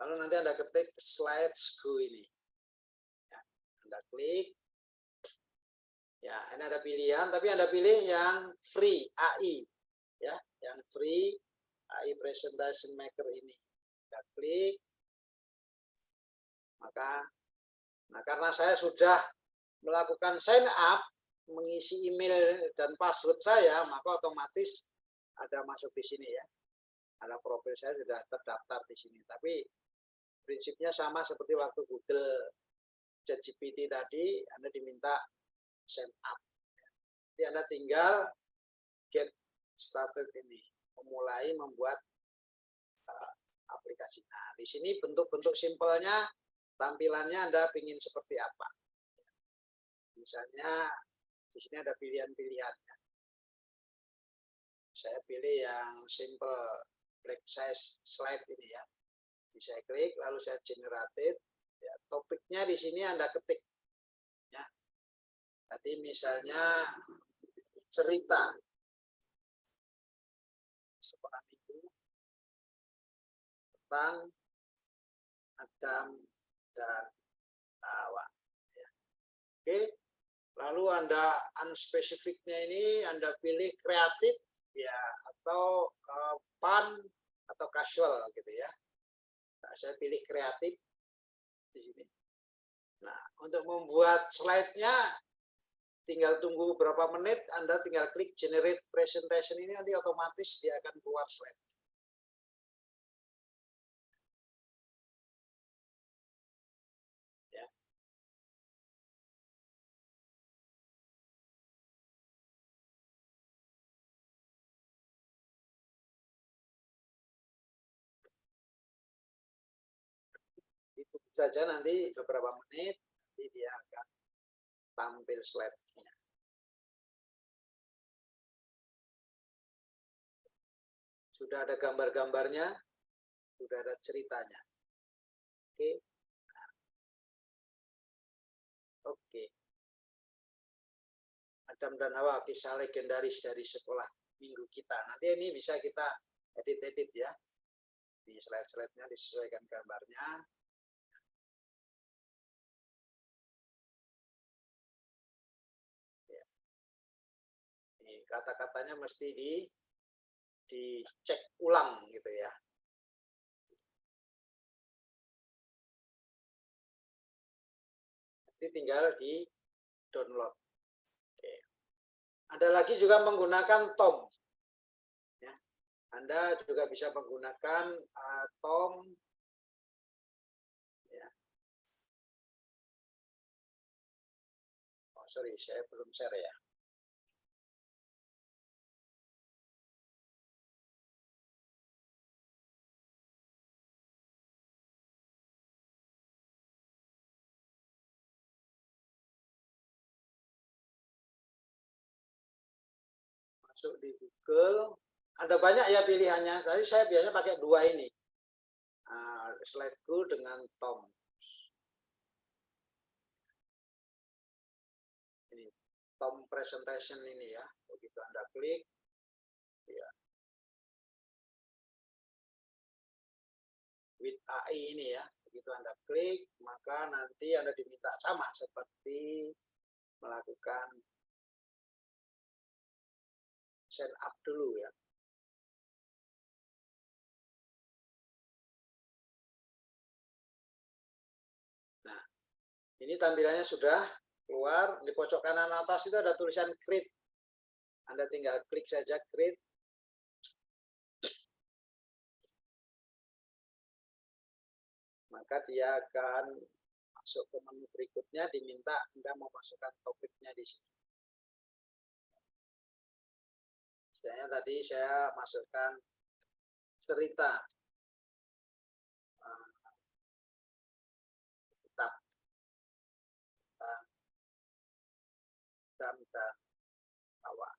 Lalu nanti Anda ketik slides go ini. Ya, Anda klik. Ya, ini ada pilihan, tapi Anda pilih yang free AI. Ya, yang free AI Presentation Maker ini. Anda klik. Maka karena saya sudah melakukan sign up, mengisi email dan password saya, maka otomatis ada masuk di sini ya. Ada profil saya sudah terdaftar di sini. Tapi prinsipnya sama seperti waktu Google ChatGPT tadi, Anda diminta sign up. Jadi Anda tinggal get started ini, memulai membuat aplikasi. Nah, di sini bentuk-bentuk simpelnya, tampilannya Anda ingin seperti apa. Misalnya di sini ada pilihan-pilihannya. Saya pilih yang simple black size slide ini ya. Saya klik, lalu saya generated. Ya, topiknya di sini Anda ketik. Ya. Tadi misalnya cerita seperti itu tentang Adam dan Hawa. Ya. Oke. Lalu Anda unspecificnya ini Anda pilih kreatif ya atau fun atau casual gitu ya. Nah, saya pilih kreatif di sini. Nah, untuk membuat slide-nya tinggal tunggu beberapa menit, Anda tinggal klik generate presentation ini, nanti otomatis dia akan keluar slide. Ya. Ditunggu saja nanti beberapa menit, nanti dia akan tampil slide-nya. Sudah ada gambar-gambarnya, sudah ada ceritanya. Oke. Oke. Adam dan Hawa, kisah legendaris dari sekolah minggu kita. Nanti ini bisa kita edit-edit ya. Di slide-slide-nya disesuaikan gambarnya. Kata-katanya mesti dicek ulang gitu ya. Nanti tinggal di download. Oke. Ada lagi juga menggunakan Tom. Ya. Anda juga bisa menggunakan Tom. Ya. Oh, sorry, saya belum share ya. masuk di Google. Ada banyak ya pilihannya. Tadi saya biasanya pakai dua ini. Slidego dengan Tom. Ini Tom Presentation ini ya. Begitu Anda klik, ya. With AI ini ya. Begitu Anda klik, maka nanti Anda diminta sama seperti melakukan set up dulu ya. Nah, ini tampilannya sudah keluar. Di pojok kanan atas itu ada tulisan create. Anda tinggal klik saja create. Maka dia akan masuk ke menu berikutnya, diminta Anda memasukkan topiknya di sini. Misalnya tadi saya masukkan cerita kitab dan awal.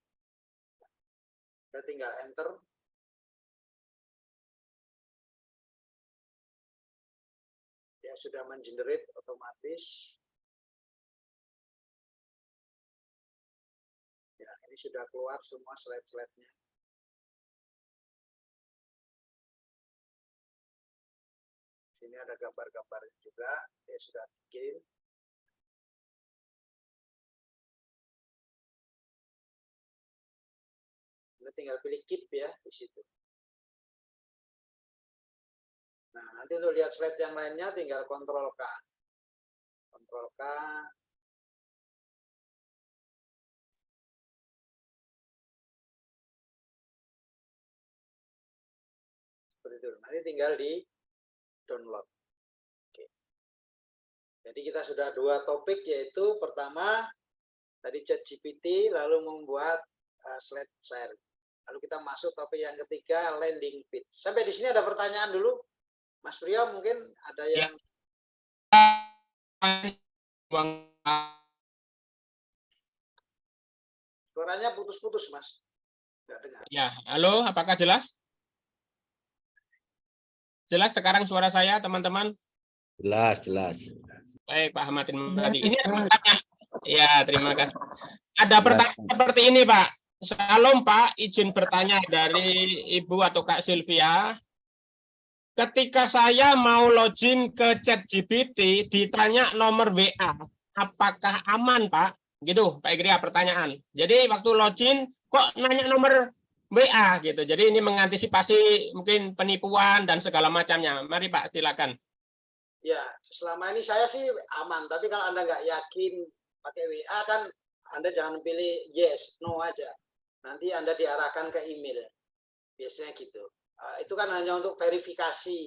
Saya tinggal enter. Dia sudah mengenerate otomatis. Ya, ini sudah keluar semua slide-slide-nya. Sini ada gambar-gambar juga, dia sudah bikin. Anda tinggal pilih keep ya di situ. Nah, nanti untuk lihat slide yang lainnya tinggal Ctrl K. Ctrl K. Seperti itu. Nanti tinggal di download. Oke. Jadi kita sudah dua topik, yaitu pertama tadi ChatGPT, lalu membuat slide share. Lalu kita masuk topik yang ketiga, landing page. Sampai di sini ada pertanyaan dulu, Mas Priyo, mungkin ada yang suaranya putus-putus, Mas. Nggak dengar. Ya, halo, apakah jelas? Jelas sekarang suara saya, teman-teman? Jelas, jelas. Baik, Pak Ahmad, terima kasih. Ini ada pertanyaan. Ya, terima kasih. Ada pertanyaan seperti ini, Pak. Salam, Pak. Izin bertanya dari Ibu atau Kak Sylvia. Ketika saya mau login ke ChatGPT, ditanya nomor WA, apakah aman, Pak? Gitu, Pak Igria, pertanyaan. Jadi waktu login, kok nanya nomor WA gitu. Jadi ini mengantisipasi mungkin penipuan dan segala macamnya. Mari Pak, silakan. Ya, selama ini saya sih aman. Tapi kalau Anda nggak yakin pakai WA kan, Anda jangan pilih yes, no aja. Nanti Anda diarahkan ke email. Biasanya gitu. Itu kan hanya untuk verifikasi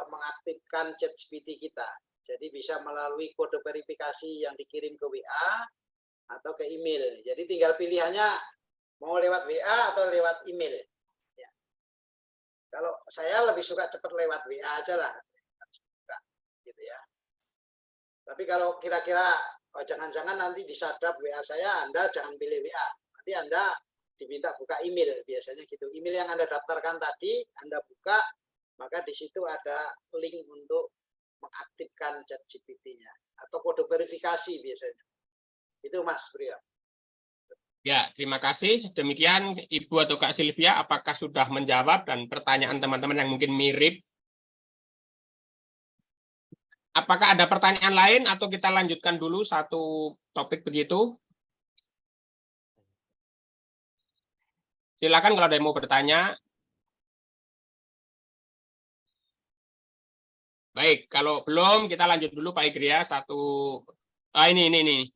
mengaktifkan ChatGPT kita. Jadi bisa melalui kode verifikasi yang dikirim ke WA atau ke email. Jadi tinggal pilihannya mau lewat WA atau lewat email. Ya. Kalau saya lebih suka cepat lewat WA aja lah. Gitu ya. Tapi kalau kira-kira jangan-jangan nanti disadap WA saya, Anda jangan pilih WA. Nanti Anda diminta buka email, biasanya gitu. Email yang Anda daftarkan tadi, Anda buka, maka di situ ada link untuk mengaktifkan ChatGPT-nya atau kode verifikasi biasanya. Itu Mas Priyo. Ya, terima kasih. Demikian Ibu atau Kak Sylvia, apakah sudah menjawab dan pertanyaan teman-teman yang mungkin mirip? Apakah ada pertanyaan lain atau kita lanjutkan dulu satu topik begitu? Silakan kalau ada yang mau bertanya. Baik, kalau belum kita lanjut dulu Pak Igria satu. Ini.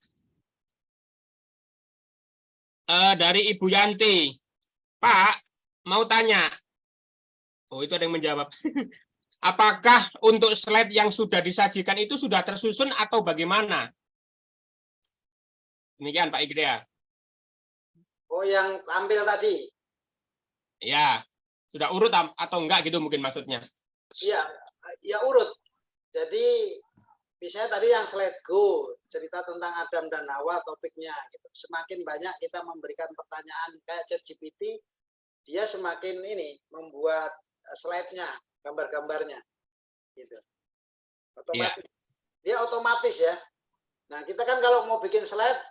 Dari Ibu Yanti. Pak, mau tanya. Oh, itu ada yang menjawab. Apakah untuk slide yang sudah disajikan itu sudah tersusun atau bagaimana? Demikian Pak Igria. Oh, yang tampil tadi? Ya, sudah urut atau enggak gitu mungkin maksudnya. Iya, ya urut. Jadi misalnya tadi yang slide go, cerita tentang Adam dan Hawa topiknya gitu. Semakin banyak kita memberikan pertanyaan kayak ChatGPT, dia semakin ini membuat slide-nya, gambar-gambarnya gitu. Otomatis. Dia otomatis ya. Nah, kita kan kalau mau bikin slide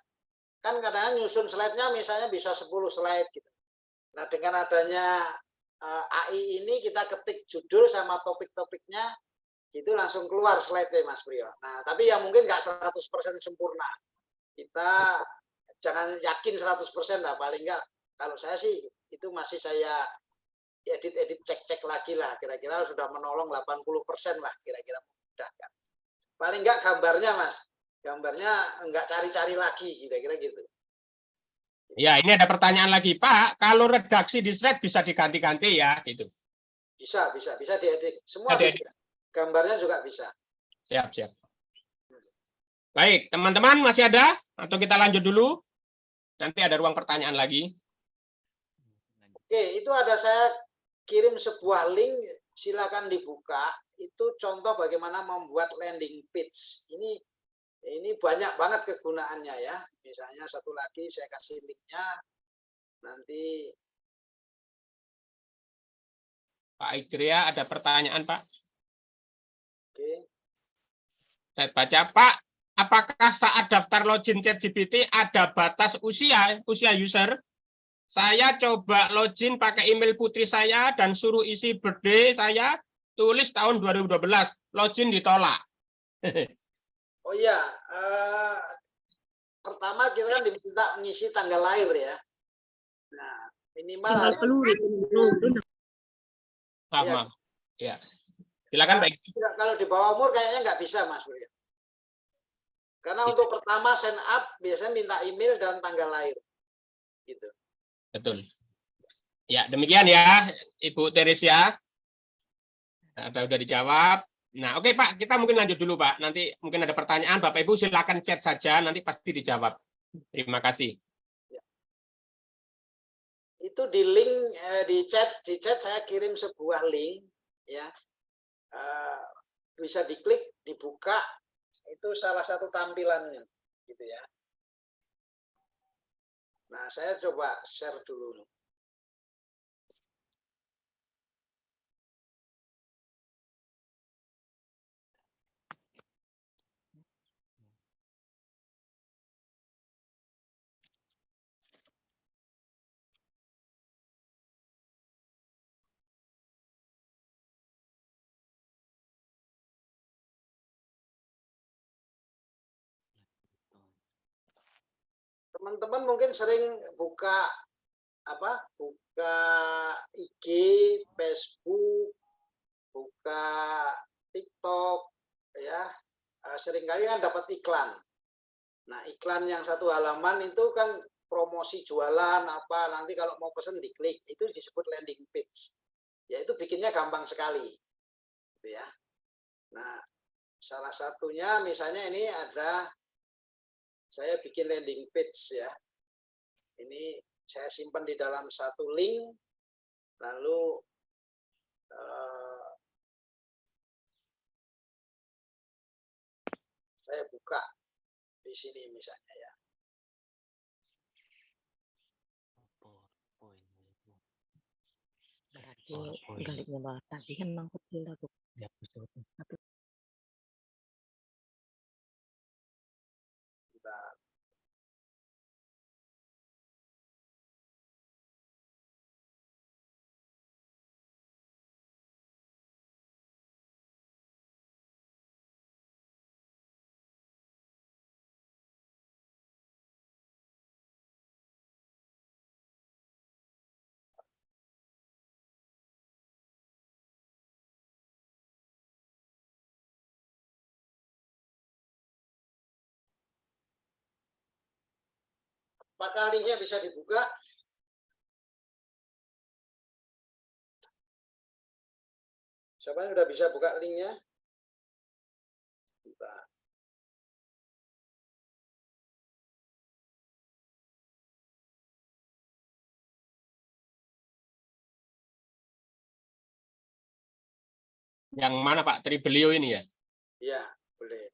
kan kadang-kadang nyusun slide-nya misalnya bisa 10 slide gitu. Nah, dengan adanya AI ini kita ketik judul sama topik-topiknya itu langsung keluar slide-nya Mas Priyo. Nah, tapi ya mungkin nggak 100% sempurna. Kita jangan yakin 100% lah, paling nggak kalau saya sih itu masih saya edit cek lagi lah, kira-kira sudah menolong 80% lah kira-kira mudah kan. Paling nggak gambarnya Mas, gambarnya nggak cari-cari lagi kira-kira gitu. Ya, ini ada pertanyaan lagi, Pak. Kalau redaksi di slide bisa diganti-ganti ya, gitu. Bisa diedit, semua bisa. Gambarnya juga bisa. Siap. Baik, teman-teman masih ada? Atau kita lanjut dulu? Nanti ada ruang pertanyaan lagi. Oke, itu ada saya kirim sebuah link, silakan dibuka. Itu contoh bagaimana membuat landing page. Ini banyak banget kegunaannya ya. Misalnya satu lagi saya kasih linknya. Nanti Pak Igria ada pertanyaan, Pak. oke. Saya baca, Pak, apakah saat daftar login ChatGPT ada batas usia user? Saya coba login pakai email putri saya dan suruh isi birthday saya, tulis tahun 2012, login ditolak. Oh iya, pertama kita kan diminta mengisi tanggal lahir ya. Nah, minimal harus Sama. Ya. Silakan, Pak. Kalau di bawah umur kayaknya nggak bisa, Mas. Karena untuk pertama sign up biasanya minta email dan tanggal lahir. Gitu. Betul. Ya, demikian ya, Ibu Teresia. Sudah dijawab. Nah, oke Pak, kita mungkin lanjut dulu Pak. Nanti mungkin ada pertanyaan, Bapak Ibu silakan chat saja, nanti pasti dijawab. Terima kasih. Ya. Itu di link di chat saya kirim sebuah link ya. Bisa diklik, dibuka, itu salah satu tampilannya gitu ya. Nah, saya coba share dulu. Teman-teman mungkin sering buka IG, Facebook, buka TikTok ya, seringkali kan dapat iklan. Nah, iklan yang satu halaman itu kan promosi jualan apa, nanti kalau mau pesen diklik, itu disebut landing page. Ya itu bikinnya gampang sekali. Gitu ya. Nah, salah satunya misalnya ini ada saya bikin landing page ya. Ini saya simpan di dalam satu link, lalu saya buka di sini misalnya ya. Berarti galiknya bawah tadi kan memang kecil aku. Apakah linknya bisa dibuka? Siapa yang udah bisa buka linknya? Bentar. Yang mana Pak? Tribelio ini ya? Iya, boleh.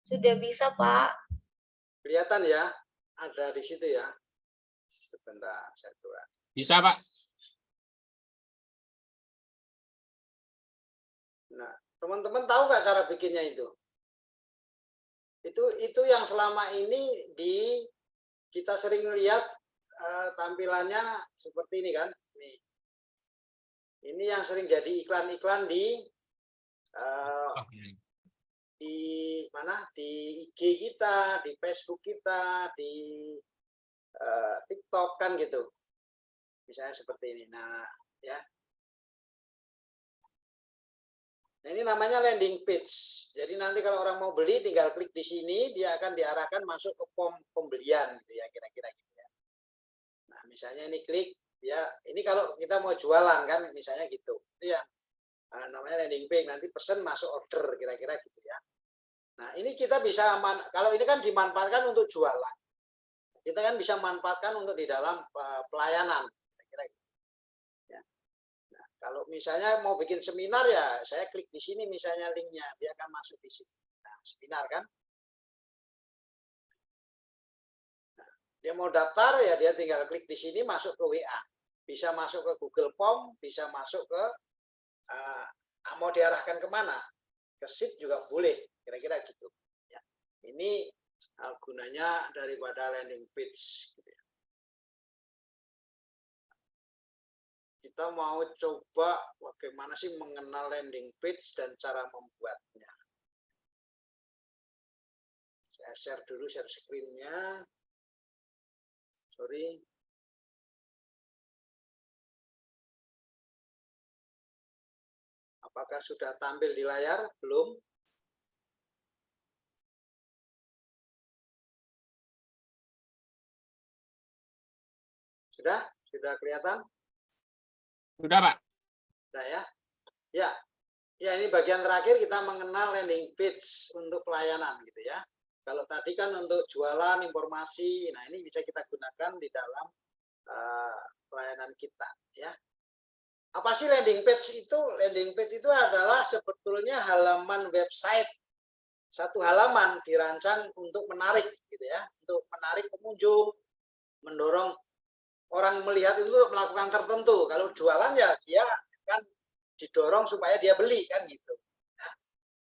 Sudah bisa, Pak. Kelihatan ya, ada di situ ya. Sebentar, saya tulis. Bisa, Pak. Nah, teman-teman tahu nggak cara bikinnya itu? Itu yang selama ini kita sering lihat tampilannya seperti ini kan? Nih. Ini yang sering jadi iklan-iklan di mana? Di IG kita, di Facebook kita, di TikTok kan gitu. Misalnya seperti ini. Nah, ya. Nah, ini namanya landing page. Jadi nanti kalau orang mau beli tinggal klik di sini, dia akan diarahkan masuk ke form pembelian gitu ya, kira-kira gitu ya. Nah, misalnya ini klik ya, ini kalau kita mau jualan kan misalnya gitu. Itu yang namanya landing page, nanti pesen masuk order kira-kira gitu ya. Nah, ini kita bisa kalau ini kan dimanfaatkan untuk jualan. Kita kan bisa manfaatkan untuk di dalam pelayanan kira-kira gitu. Ya. Nah, kalau misalnya mau bikin seminar ya, saya klik di sini misalnya linknya, dia akan masuk di sini. Nah, seminar kan. Nah, dia mau daftar ya, dia tinggal klik di sini masuk ke WA. Bisa masuk ke Google Form, bisa masuk ke mau diarahkan kemana? Ke sheet juga boleh, kira-kira gitu. Ya. Ini gunanya daripada landing page. Gitu ya. Kita mau coba bagaimana sih mengenal landing page dan cara membuatnya. Saya share dulu, share screen-nya. Sorry. Apakah sudah tampil di layar? Belum? Sudah? Sudah kelihatan? Sudah, Pak. Sudah ya? Ya. Ya, ini bagian terakhir kita mengenal landing page untuk pelayanan gitu ya. Kalau tadi kan untuk jualan informasi, nah ini bisa kita gunakan di dalam pelayanan kita ya. Apa sih landing page itu? Landing page itu adalah sebetulnya halaman website, satu halaman dirancang untuk menarik gitu ya, untuk menarik pengunjung, mendorong orang melihat itu melakukan tertentu. Kalau jualan ya dia kan didorong supaya dia beli kan gitu.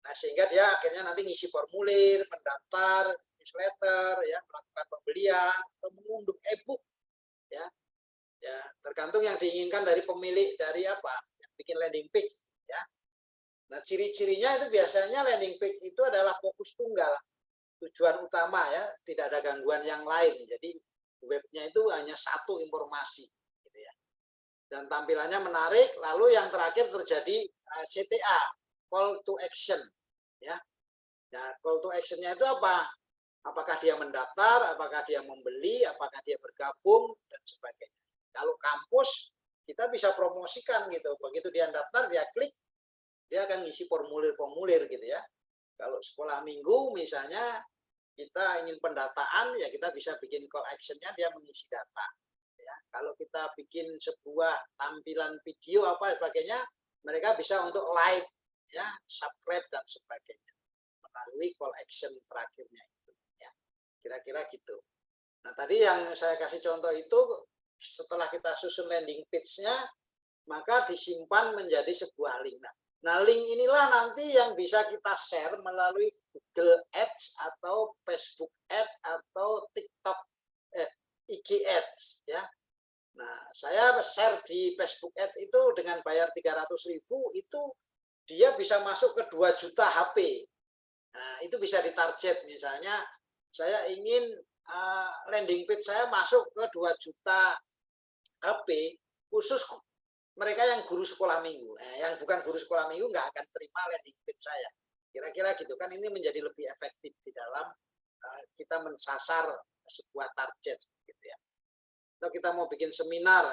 Nah, sehingga dia akhirnya nanti ngisi formulir, mendaftar, newsletter, ya, melakukan pembelian atau mengunduh e-book, ya, ya tergantung yang diinginkan dari pemilik dari apa yang bikin landing page, ya. Nah, ciri-cirinya itu biasanya landing page itu adalah fokus tunggal, tujuan utama ya, tidak ada gangguan yang lain. Jadi webnya itu hanya satu informasi, gitu ya. Dan tampilannya menarik. Lalu yang terakhir terjadi CTA, call to action, ya. Nah, call to action-nya itu apa? Apakah dia mendaftar, apakah dia membeli, apakah dia bergabung dan sebagainya. Kalau kampus kita bisa promosikan gitu. Begitu dia daftar, dia klik, dia akan ngisi formulir-formulir gitu ya. Kalau sekolah minggu misalnya kita ingin pendataan, ya kita bisa bikin call action-nya, dia mengisi data. Ya, kalau kita bikin sebuah tampilan video apa sebagainya, mereka bisa untuk like, ya, subscribe dan sebagainya melalui call action terakhirnya itu. Ya, kira-kira gitu. Nah, tadi yang saya kasih contoh itu setelah kita susun landing page-nya, maka disimpan menjadi sebuah link. Nah, link inilah nanti yang bisa kita share melalui Google Ads atau Facebook Ads atau TikTok, IG Ads, ya. Nah, saya share di Facebook Ads itu dengan bayar 300.000 itu dia bisa masuk ke 2 juta HP. Nah, itu bisa ditarget. Misalnya saya ingin landing page saya masuk ke 2 juta HP khusus mereka yang guru sekolah minggu. Nah, yang bukan guru sekolah minggu nggak akan terima landing page saya. Kira-kira gitu kan, ini menjadi lebih efektif di dalam kita mensasar sebuah target gitu ya. Atau kita mau bikin seminar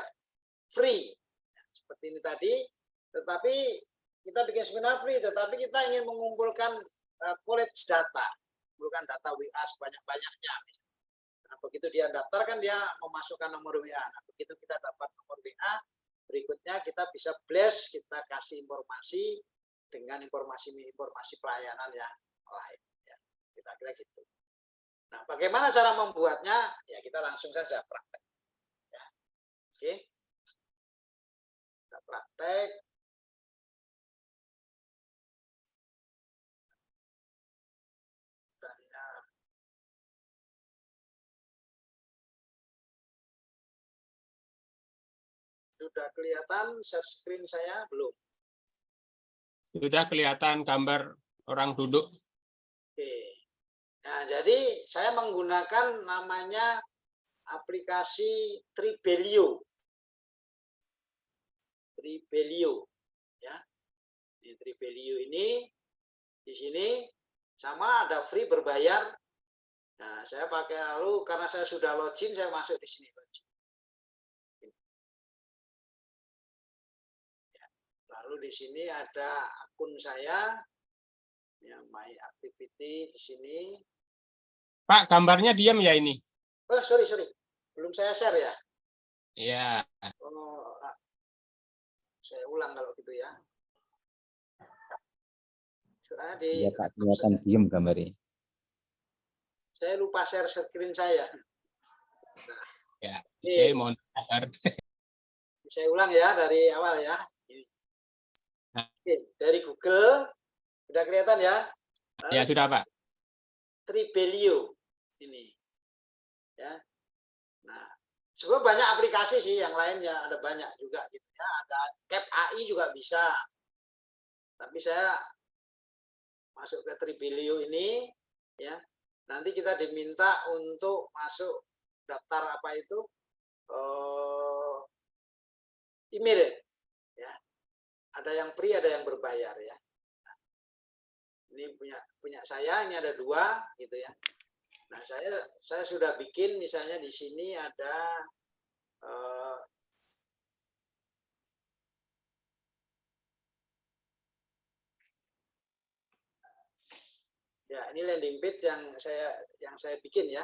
free seperti ini tadi, tetapi kita bikin seminar free, tetapi kita ingin mengumpulkan college data, mengumpulkan data WA sebanyak-banyaknya. Nah, begitu dia daftar kan dia memasukkan nomor WA. Nah, begitu kita dapat nomor WA, berikutnya kita bisa blast, kita kasih informasi dengan informasi pelayanan yang lain. Kira-kira gitu. Nah, bagaimana cara membuatnya? Ya kita langsung saja praktek. Ya. Oke. Kita praktek. Sudah kelihatan share screen saya? Belum. Sudah kelihatan gambar orang duduk. Oke. Nah, jadi saya menggunakan namanya aplikasi Tribelio. Tribelio, ya. Di Tribelio ini, di sini sama ada free berbayar. Nah, saya pakai lalu karena saya sudah login, saya masuk di sini. Lalu di sini ada akun saya, ya, My Activity di sini. Pak, gambarnya diam ya ini? Oh, sorry. Belum saya share ya? Iya. Oh, saya ulang kalau gitu ya. Saya Iya Pak, kelihatan diem gambarnya. Saya lupa share screen saya. Nah, Ya, ini, mohon sabar. saya ulang ya dari awal ya. Nah. Oke, dari Google, sudah kelihatan ya? Ya, sudah Pak. Tribelio ini. Ya. Nah, sebenarnya banyak aplikasi sih yang lainnya, ada banyak juga gitu ya. Ada Cap AI juga bisa. Tapi saya masuk ke Tribelio ini ya. Nanti kita diminta untuk masuk daftar apa itu? Email ya. Ada yang free, ada yang berbayar ya. Nah, ini punya saya, ini ada 2 gitu ya. Nah, saya sudah bikin misalnya di sini ada ya, ini landing page yang saya bikin ya.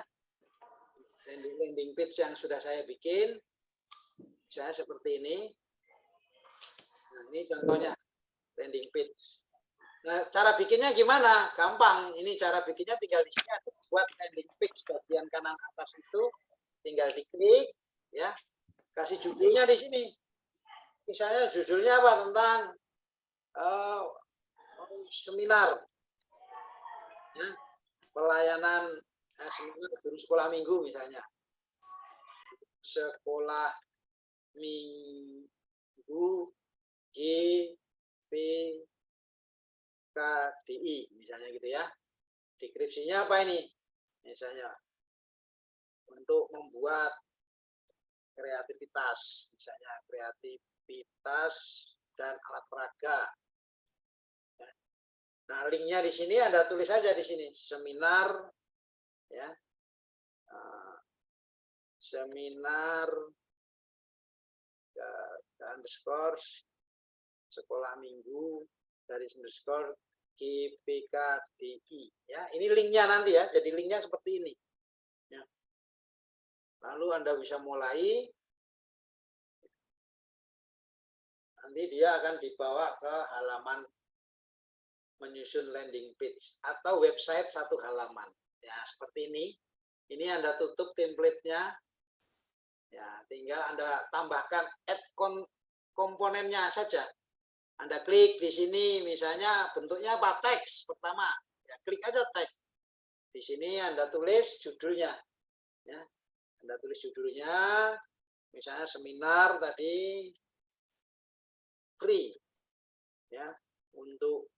Landing page yang sudah saya bikin. Saya seperti ini. Nah, ini contohnya landing page. Nah, cara bikinnya gimana? Gampang. Ini cara bikinnya tinggal di sini ada buat landing page bagian kanan atas itu, tinggal diklik ya. Kasih judulnya di sini. Misalnya judulnya apa? Tentang seminar ya, pelayanan seminar guru sekolah minggu misalnya. Sekolah minggu GPKDI misalnya gitu ya. Deskripsinya apa ini? Misalnya untuk membuat kreativitas, misalnya kreativitas dan alat peraga. Nah, linknya di sini Anda tulis saja di sini seminar ya. Seminar underscore sekolah minggu dari underscore GPKDI ya. Ini linknya nanti ya. Jadi linknya seperti ini. Ya. Lalu Anda bisa mulai. Nanti dia akan dibawa ke halaman menyusun landing page atau website satu halaman. Ya, seperti ini. Ini Anda tutup template-nya. Ya, tinggal Anda tambahkan add komponennya saja. Anda klik di sini, misalnya bentuknya apa? Teks pertama. Ya, klik aja teks. Di sini Anda tulis judulnya. Ya, Anda tulis judulnya. Misalnya seminar tadi free. Ya, untuk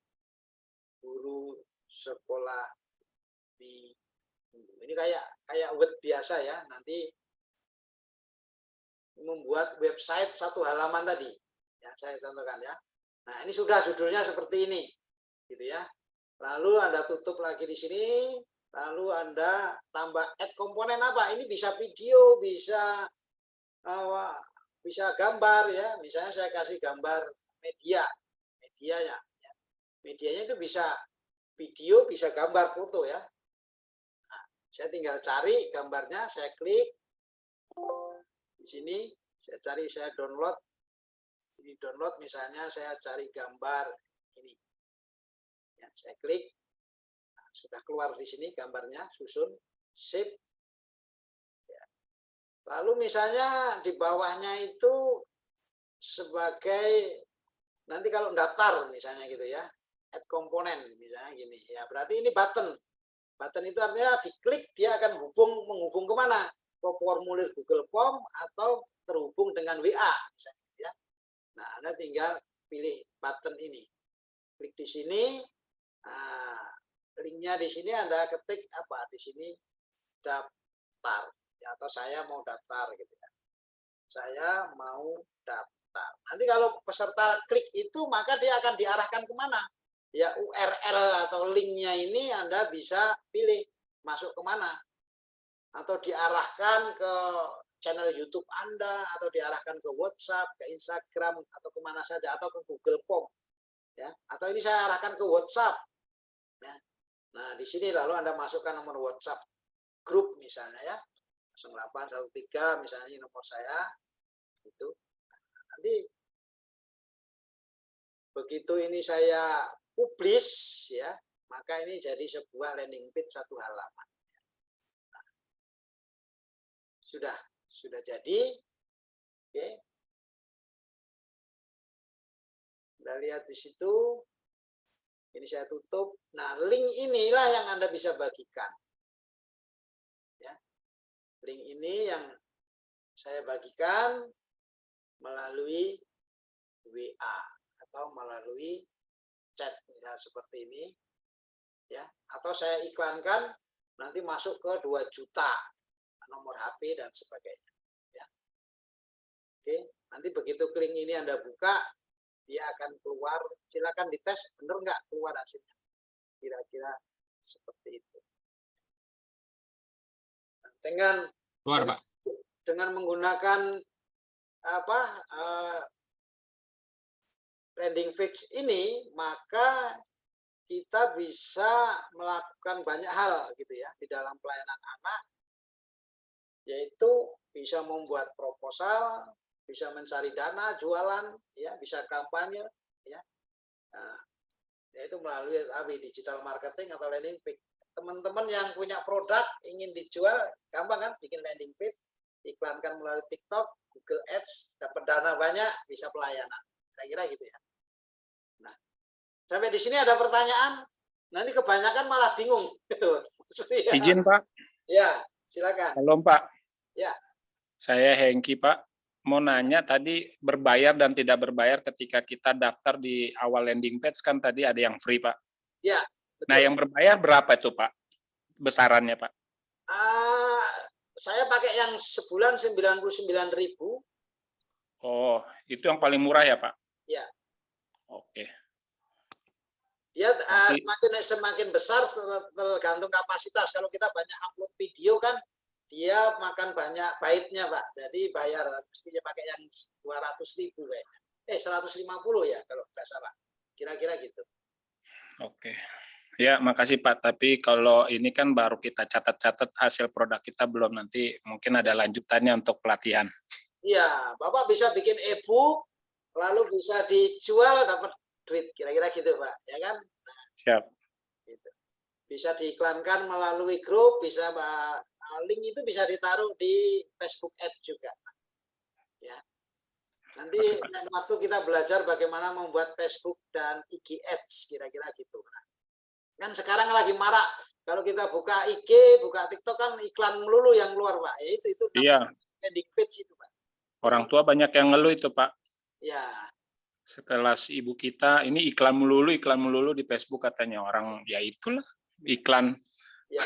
guru sekolah di ini kayak web biasa ya. Nanti membuat website satu halaman tadi yang saya contohkan ya. Nah, ini sudah judulnya seperti ini gitu ya. Lalu Anda tutup lagi di sini, lalu Anda tambah add komponen apa? Ini bisa video, bisa gambar ya. Misalnya saya kasih gambar media ya. Medianya itu bisa video, bisa gambar, foto ya. Nah, saya tinggal cari gambarnya, saya klik di sini, saya download. Ini download misalnya saya cari gambar ini. Ya, saya klik. Nah, sudah keluar di sini gambarnya, susun, sip. Ya. Lalu misalnya di bawahnya itu sebagai nanti kalau daftar misalnya gitu ya, add komponen misalnya gini. Ya berarti ini button. Button itu artinya diklik dia akan menghubung kemana? Ke formulir Google Form atau terhubung dengan WA misalnya ya. Nah, Anda tinggal pilih button ini. Klik di sini. Nah, linknya di sini Anda ketik apa? Di sini daftar. Ya, atau saya mau daftar gitu ya. Saya mau daftar. Nanti kalau peserta klik itu maka dia akan diarahkan kemana? Ya URL atau linknya ini Anda bisa pilih masuk kemana, atau diarahkan ke channel YouTube Anda, atau diarahkan ke WhatsApp, ke Instagram, atau kemana saja, atau ke Google Form, ya. Atau ini saya arahkan ke WhatsApp. Ya. Nah di sini lalu Anda masukkan nomor WhatsApp grup misalnya ya, 0813 misalnya ini nomor saya, itu. Nanti begitu ini saya publish ya, maka ini jadi sebuah landing page satu halaman. Nah, sudah jadi. Oke. Anda lihat di situ. Ini saya tutup. Nah, link inilah yang Anda bisa bagikan. Ya. Link ini yang saya bagikan melalui WA atau melalui chat ya, seperti ini ya, atau saya iklankan nanti masuk ke 2 juta nomor HP dan sebagainya ya. Oke, nanti begitu link ini Anda buka dia akan keluar, silakan dites benar nggak keluar hasilnya, kira-kira seperti itu. Dengan menggunakan apa landing page ini, maka kita bisa melakukan banyak hal gitu ya di dalam pelayanan anak, yaitu bisa membuat proposal, bisa mencari dana, jualan, ya, bisa kampanye, ya, nah, yaitu melalui digital marketing atau landing page. Teman-teman yang punya produk ingin dijual, gampang kan, bikin landing page, iklankan melalui TikTok, Google Ads, dapat dana banyak, bisa pelayanan, kira-kira gitu ya. Nah, sampai di sini ada pertanyaan, nanti kebanyakan malah bingung. Izin Pak. Ya, silakan. Salam Pak. Ya. Saya Hengki Pak. Mau nanya tadi berbayar dan tidak berbayar ketika kita daftar di awal landing page kan tadi ada yang free Pak. Ya. Betul. Nah yang berbayar berapa itu Pak? Besarannya Pak? Saya pakai yang sebulan 99.000. Oh, itu yang paling murah ya Pak? Ya. Oke. Dia semakin besar tergantung kapasitas. Kalau kita banyak upload video kan dia makan banyak baitnya Pak. Jadi bayar mestinya pakai yang 200.000 kayaknya. 150 ya kalau nggak salah. Kira-kira gitu. Oke. Ya, makasih Pak. Tapi kalau ini kan baru kita catat-catat hasil produk kita, belum, nanti mungkin ada lanjutannya untuk pelatihan. Iya, Bapak bisa bikin e-book, lalu bisa dijual dapat duit, kira-kira gitu Pak, ya kan? Nah, siap. Gitu. Bisa diiklankan melalui grup, bisa link itu bisa ditaruh di Facebook Ads juga, ya. Nanti waktu kita belajar bagaimana membuat Facebook dan IG Ads, kira-kira gitu. Nah, kan sekarang lagi marak, kalau kita buka IG, buka TikTok kan iklan melulu yang keluar Pak, ya itu iya. Landing page itu Pak. Orang tua banyak yang ngeluh itu Pak. Ya. Sekelas ibu kita, ini iklan melulu di Facebook katanya orang, ya itulah iklan. Ya,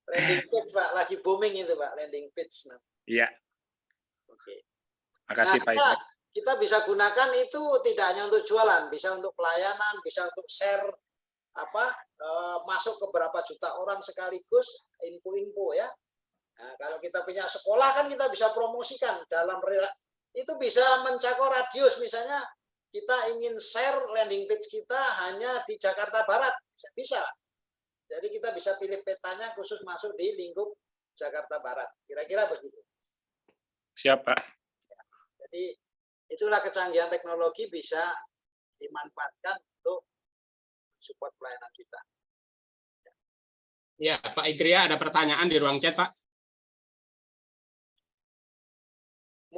landing page Pak, lagi booming itu Pak, landing page. Iya. Oke. Makasih Pak. Kita bisa gunakan itu tidak hanya untuk jualan, bisa untuk pelayanan, bisa untuk share masuk ke berapa juta orang sekaligus, info-info ya. Nah, kalau kita punya sekolah kan kita bisa promosikan dalam itu bisa mencakup radius, misalnya kita ingin share landing page kita hanya di Jakarta Barat, bisa. Jadi kita bisa pilih petanya khusus masuk di lingkup Jakarta Barat, kira-kira begitu. Siap Pak. Ya, jadi itulah kecanggihan teknologi bisa dimanfaatkan untuk support pelayanan kita. Ya, Pak Igria ada pertanyaan di ruang chat, Pak.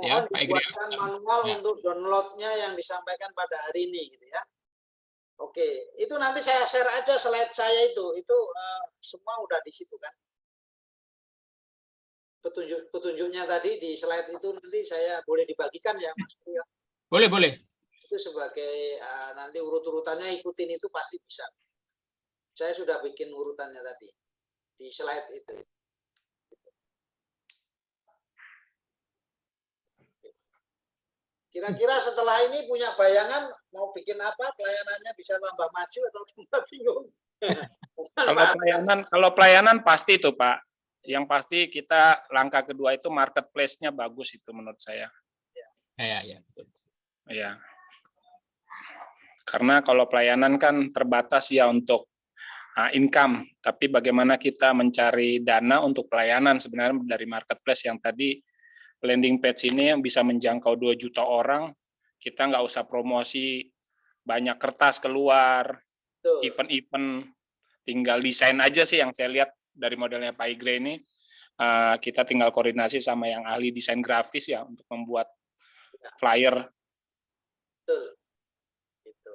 Ya, Mohon Pak Igria. dibuatkan manual Ya. untuk downloadnya yang disampaikan pada hari ini, gitu ya. Oke, itu nanti saya share aja slide saya itu semua udah di situ kan. Petunjuknya tadi di slide itu nanti saya boleh dibagikan ya, Mas Priyo. Boleh, boleh. Itu sebagai nanti urut-urutannya ikutin itu pasti bisa. Saya sudah bikin urutannya tadi di slide itu. Kira-kira setelah ini punya bayangan mau bikin apa, pelayanannya bisa tambah maju atau tambah bingung? Kalau pelayanan pasti itu Pak. Yang pasti kita langkah kedua itu marketplace-nya bagus itu menurut saya. Ya. Ya. Karena kalau pelayanan kan terbatas ya untuk income, tapi bagaimana kita mencari dana untuk pelayanan sebenarnya dari marketplace yang tadi landing page ini yang bisa menjangkau 2 juta orang, kita nggak usah promosi banyak kertas keluar, event-event, tinggal desain aja sih yang saya lihat dari modelnya Pak Igre ini, kita tinggal koordinasi sama yang ahli desain grafis ya untuk membuat flyer. Betul. Gitu.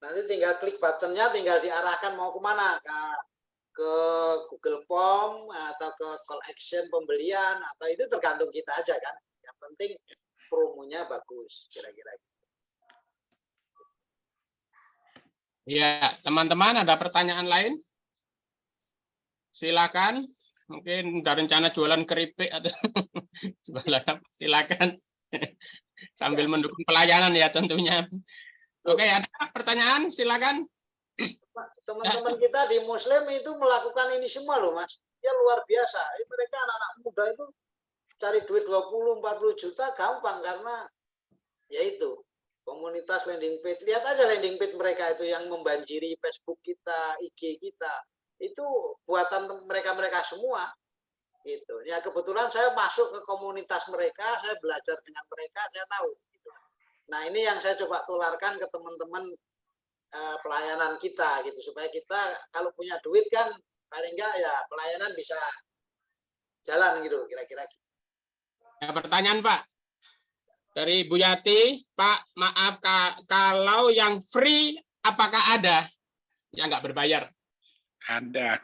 Nanti tinggal klik buttonnya, tinggal diarahkan mau kemana, ke Google Form atau ke call action pembelian, atau itu tergantung kita aja kan. Yang penting promonya bagus, kira-kira. Ya, teman-teman ada pertanyaan lain? Silakan. Mungkin udah rencana jualan keripik atau jualan, silakan. Sambil mendukung pelayanan ya tentunya. Oke, ada pertanyaan? Silakan. Teman-teman kita di Muslim itu melakukan ini semua loh, Mas. Ya luar biasa. Mereka anak-anak muda itu cari duit 20-40 juta gampang karena yaitu komunitas landing page. Lihat aja landing page mereka itu yang membanjiri Facebook kita, IG kita. Itu buatan mereka-mereka semua. Gitu. Ya kebetulan saya masuk ke komunitas mereka, saya belajar dengan mereka, saya tahu. Gitu. Nah ini yang saya coba tularkan ke teman-teman pelayanan kita gitu, supaya kita kalau punya duit kan paling enggak ya pelayanan bisa jalan gitu kira-kira. Ya, pertanyaan Pak dari Bu Yati, Pak maaf kalau yang free apakah ada yang nggak berbayar? Ada.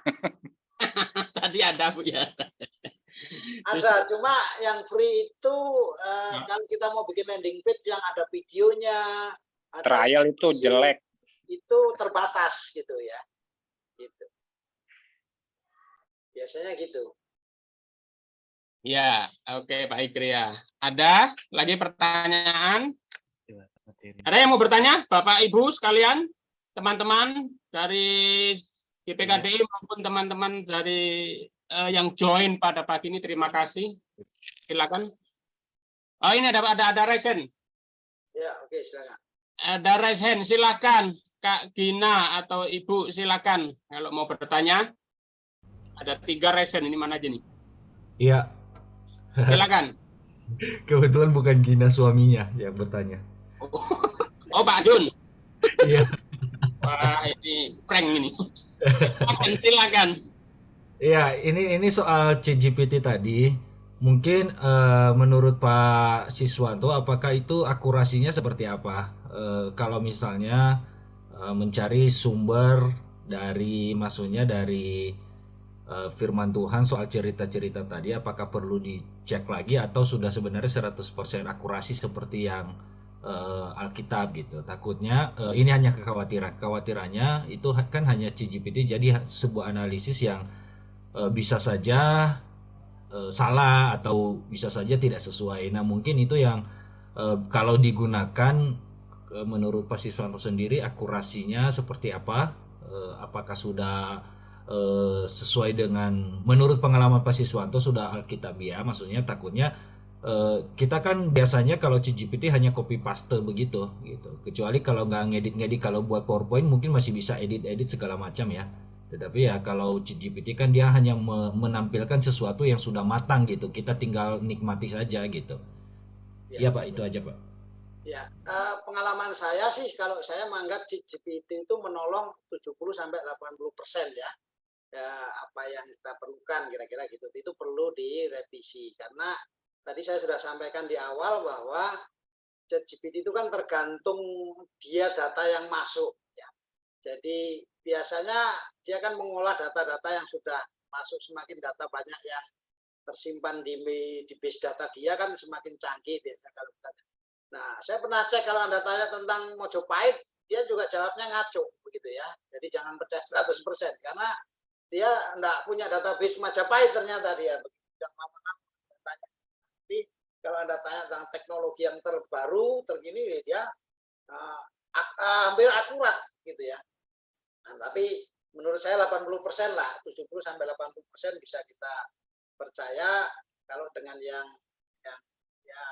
Tadi ada Bu ya. Ada, cuma yang free itu kalau kita mau bikin landing page yang ada videonya, ada Trial itu jelek. Itu terbatas gitu ya, gitu. Biasanya gitu. Ya, oke Pak Igria. Ada lagi pertanyaan? Ada yang mau bertanya, Bapak Ibu sekalian, teman-teman dari GPKDI maupun teman-teman dari yang join pada pagi ini, terima kasih. Silakan. Oh ini ada resen. Ya, oke, silakan. Ada resen, silakan. Kak Gina atau Ibu silakan kalau mau bertanya. Ada 3 resen, ini mana aja nih? Iya. Silakan. Kebetulan bukan Gina suaminya yang bertanya. Oh Pak Jun. Iya. Wah ini prank ini. Silakan. Iya, ini soal ChatGPT tadi. Mungkin menurut Pak Siswanto, apakah itu akurasinya seperti apa? Kalau misalnya mencari sumber dari, maksudnya dari firman Tuhan soal cerita-cerita tadi, apakah perlu dicek lagi atau sudah sebenarnya 100% akurasi seperti yang Alkitab gitu. Takutnya ini hanya kekhawatirannya itu kan hanya ChatGPT, jadi sebuah analisis yang bisa saja salah atau bisa saja tidak sesuai. Nah mungkin itu yang kalau digunakan menurut Pak Siswanto sendiri akurasinya seperti apa? Apakah sudah sesuai dengan menurut pengalaman Pak Siswanto sudah alkitabiah? Maksudnya takutnya kita kan biasanya kalau ChatGPT hanya copy paste begitu gitu. Kecuali kalau nggak ngedit kalau buat PowerPoint mungkin masih bisa edit segala macam ya. Tetapi ya kalau ChatGPT kan dia hanya menampilkan sesuatu yang sudah matang gitu. Kita tinggal nikmati saja gitu. Iya Pak, itu aja Pak. Ya, pengalaman saya sih kalau saya menganggap ChatGPT itu menolong 70-80% ya. ya apa yang kita perlukan kira-kira gitu. Itu perlu direvisi karena tadi saya sudah sampaikan di awal bahwa ChatGPT itu kan tergantung dia data yang masuk ya. Jadi biasanya dia kan mengolah data-data yang sudah masuk, semakin data banyak yang tersimpan di base data dia kan semakin canggih biasanya kalau kita. Nah, saya pernah cek kalau Anda tanya tentang Mojopahit, dia juga jawabnya ngaco begitu ya. Jadi jangan percaya 100% karena dia enggak punya database Majapahit ternyata dia. Yang mana tanya. Tapi kalau Anda tanya tentang teknologi yang terbaru, terkini dia hampir akurat gitu ya. Nah, tapi menurut saya 80% lah, 70-80% bisa kita percaya kalau dengan yang ya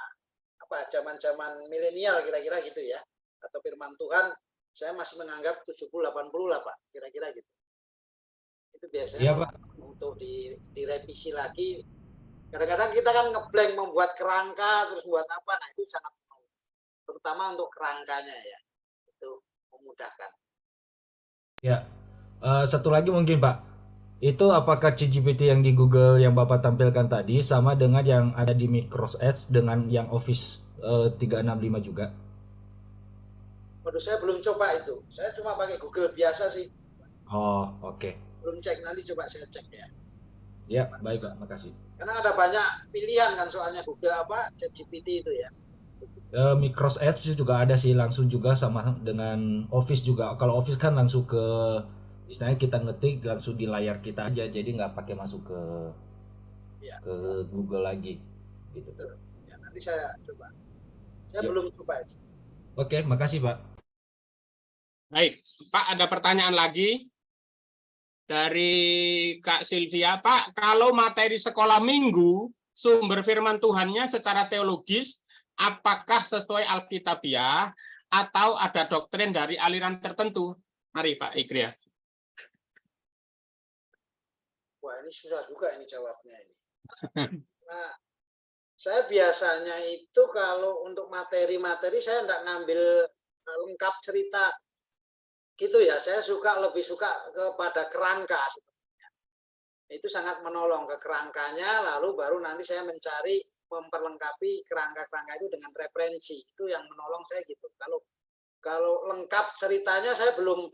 apa zaman-zaman milenial kira-kira gitu ya. Atau firman Tuhan, saya masih menganggap 70-80 lah Pak, kira-kira gitu. Itu biasanya Iya, Pak. untuk direvisi lagi. Kadang-kadang kita kan ngeblank membuat kerangka terus buat apa, nah itu sangat terutama untuk kerangkanya ya, itu memudahkan. Ya, satu lagi mungkin Pak, itu apakah ChatGPT yang di Google yang Bapak tampilkan tadi sama dengan yang ada di Microsoft Edge dengan yang Office 365 juga? Waduh, saya belum coba itu. Saya cuma pakai Google biasa sih. Oh, oke. Belum cek, nanti coba saya cek ya. Ya, baik Pak, makasih. Karena ada banyak pilihan kan soalnya Google apa ChatGPT itu ya. Microsoft Edge juga ada sih, langsung juga sama dengan Office juga. Kalau Office kan langsung ke, istilahnya kita ngetik langsung di layar kita aja, jadi nggak pakai masuk ke Ya. ke Google lagi, gitu. Betul. Ya, nanti saya coba. Saya Ya. belum coba itu. Oke, makasih Pak. Baik, Pak, ada pertanyaan lagi dari Kak Sylvia. Pak, kalau materi sekolah minggu sumber firman Tuhannya secara teologis apakah sesuai Alkitabiah atau ada doktrin dari aliran tertentu? Mari Pak Ikria. Wah, ini sudah juga ini jawabnya ini. Nah, saya biasanya itu kalau untuk materi-materi saya enggak ngambil lengkap cerita gitu ya. Saya lebih suka kepada kerangka sebenarnya. Itu sangat menolong ke kerangkanya, lalu baru nanti saya mencari memperlengkapi kerangka-kerangka itu dengan referensi. Itu yang menolong saya gitu. Kalau lengkap ceritanya saya belum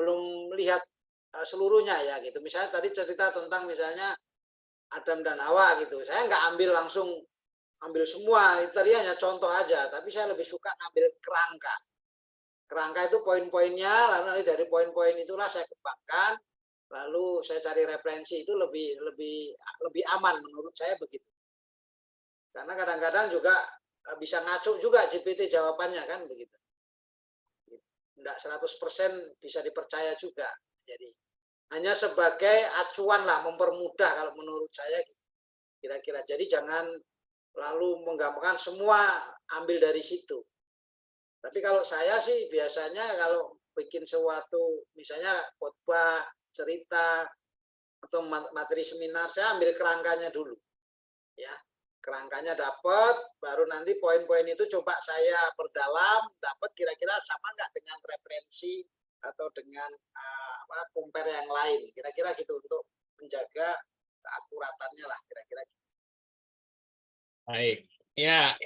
lihat seluruhnya ya gitu. Misalnya tadi cerita tentang misalnya Adam dan Hawa gitu. Saya nggak ambil semua, itu tadi hanya contoh aja, tapi saya lebih suka ambil kerangka. Kerangka itu poin-poinnya, lalu nanti dari poin-poin itulah saya kembangkan, lalu saya cari referensi, itu lebih aman menurut saya begitu. Karena kadang-kadang juga bisa ngaco juga GPT jawabannya kan begitu. Enggak 100% bisa dipercaya juga. Jadi hanya sebagai acuan lah, mempermudah kalau menurut saya kira-kira. Jadi jangan lalu menggampangkan semua ambil dari situ. Tapi kalau saya sih biasanya kalau bikin sesuatu, misalnya khotbah, cerita, atau materi seminar, saya ambil kerangkanya dulu. Ya, kerangkanya dapat, baru nanti poin-poin itu coba saya perdalam, dapat kira-kira sama nggak dengan referensi atau dengan compare yang lain. Kira-kira gitu untuk menjaga keakuratannya lah, kira-kira. Baik. Ya.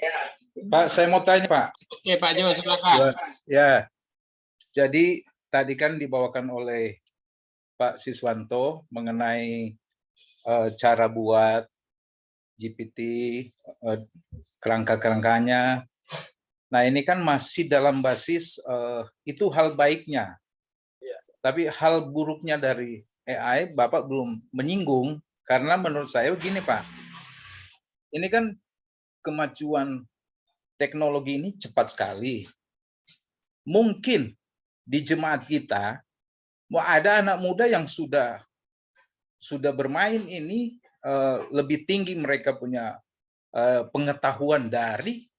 Pak, saya mau tanya, Pak. Oke, Pak Jo, silakan. Ya. Jadi tadi kan dibawakan oleh Pak Siswanto mengenai cara buat GPT, kerangka-kerangkanya. Nah, ini kan masih dalam basis itu hal baiknya. Ya. Tapi hal buruknya dari AI Bapak belum menyinggung, karena menurut saya begini, Pak. Ini kan kemajuan teknologi ini cepat sekali. Mungkin di jemaat kita mau ada anak muda yang sudah bermain ini lebih tinggi, mereka punya pengetahuan dari.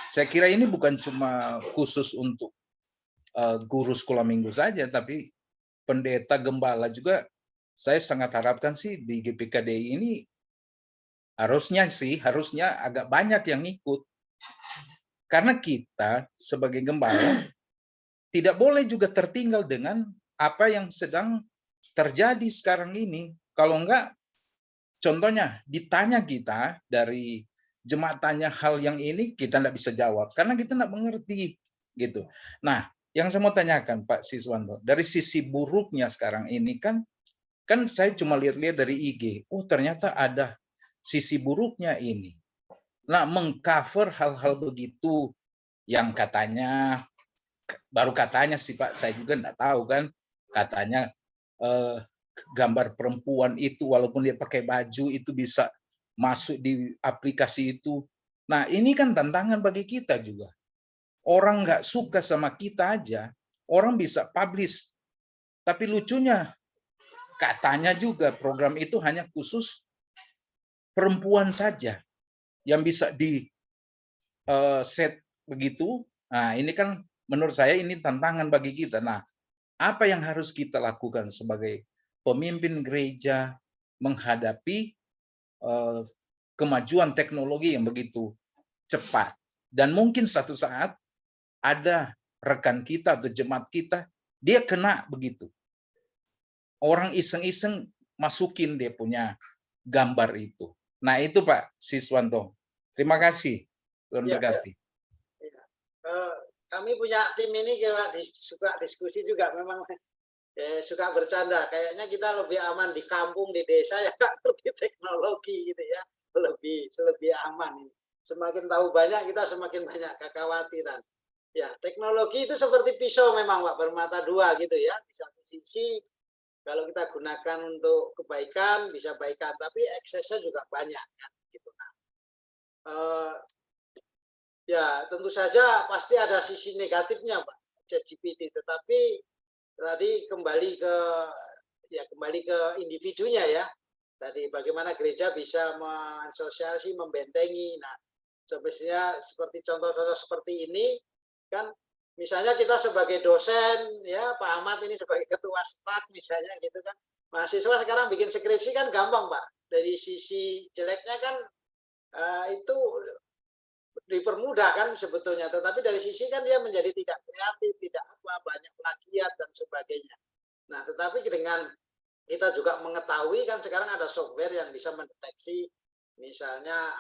Saya kira ini bukan cuma khusus untuk guru sekolah minggu saja, tapi pendeta, gembala juga. Saya sangat harapkan sih di GPKDI ini harusnya agak banyak yang ikut. Karena kita sebagai gembala tidak boleh juga tertinggal dengan apa yang sedang terjadi sekarang ini. Kalau enggak, contohnya ditanya kita dari jemaat tanya hal yang ini, kita enggak bisa jawab karena kita enggak mengerti gitu. Nah, yang saya mau tanyakan Pak Siswanto, dari sisi buruknya sekarang ini kan saya cuma lihat-lihat dari IG. Oh, ternyata ada sisi buruknya ini. Nah, mengcover hal-hal begitu yang katanya, baru katanya sih Pak, saya juga enggak tahu kan, katanya gambar perempuan itu walaupun dia pakai baju itu bisa masuk di aplikasi itu. Nah, ini kan tantangan bagi kita juga. Orang nggak suka sama kita aja, orang bisa publish. Tapi lucunya, katanya juga program itu hanya khusus perempuan saja yang bisa di set begitu. Nah, ini kan menurut saya ini tantangan bagi kita. Nah, apa yang harus kita lakukan sebagai pemimpin gereja menghadapi kemajuan teknologi yang begitu cepat? Dan mungkin satu saat ada rekan kita atau jemaat kita, dia kena begitu. Orang iseng-iseng masukin dia punya gambar itu. Nah itu Pak Siswanto. Terima kasih. Tuhan berkati. Kami punya tim ini suka diskusi juga, memang suka bercanda. Kayaknya kita lebih aman di kampung, di desa ya nggak ngerti teknologi gitu ya. Lebih aman. Semakin tahu banyak, kita semakin banyak kekhawatiran. Ya, teknologi itu seperti pisau memang Pak, bermata dua gitu ya. Di satu sisi kalau kita gunakan untuk kebaikan bisa baikan, tapi eksesnya juga banyak kan gitu. Nah, ya tentu saja pasti ada sisi negatifnya Pak ChatGPT, tetapi tadi kembali ke individunya ya. Tadi bagaimana gereja bisa mensosialisasi, membentengi. Nah, sebenarnya seperti contoh-contoh seperti ini kan, misalnya kita sebagai dosen ya, Pak Ahmad ini sebagai ketua staf misalnya gitu kan, mahasiswa sekarang bikin skripsi kan gampang Pak. Dari sisi jeleknya kan itu dipermudah kan sebetulnya, tetapi dari sisi kan dia menjadi tidak kreatif, tidak banyak plagiat dan sebagainya. Nah, tetapi dengan kita juga mengetahui kan sekarang ada software yang bisa mendeteksi misalnya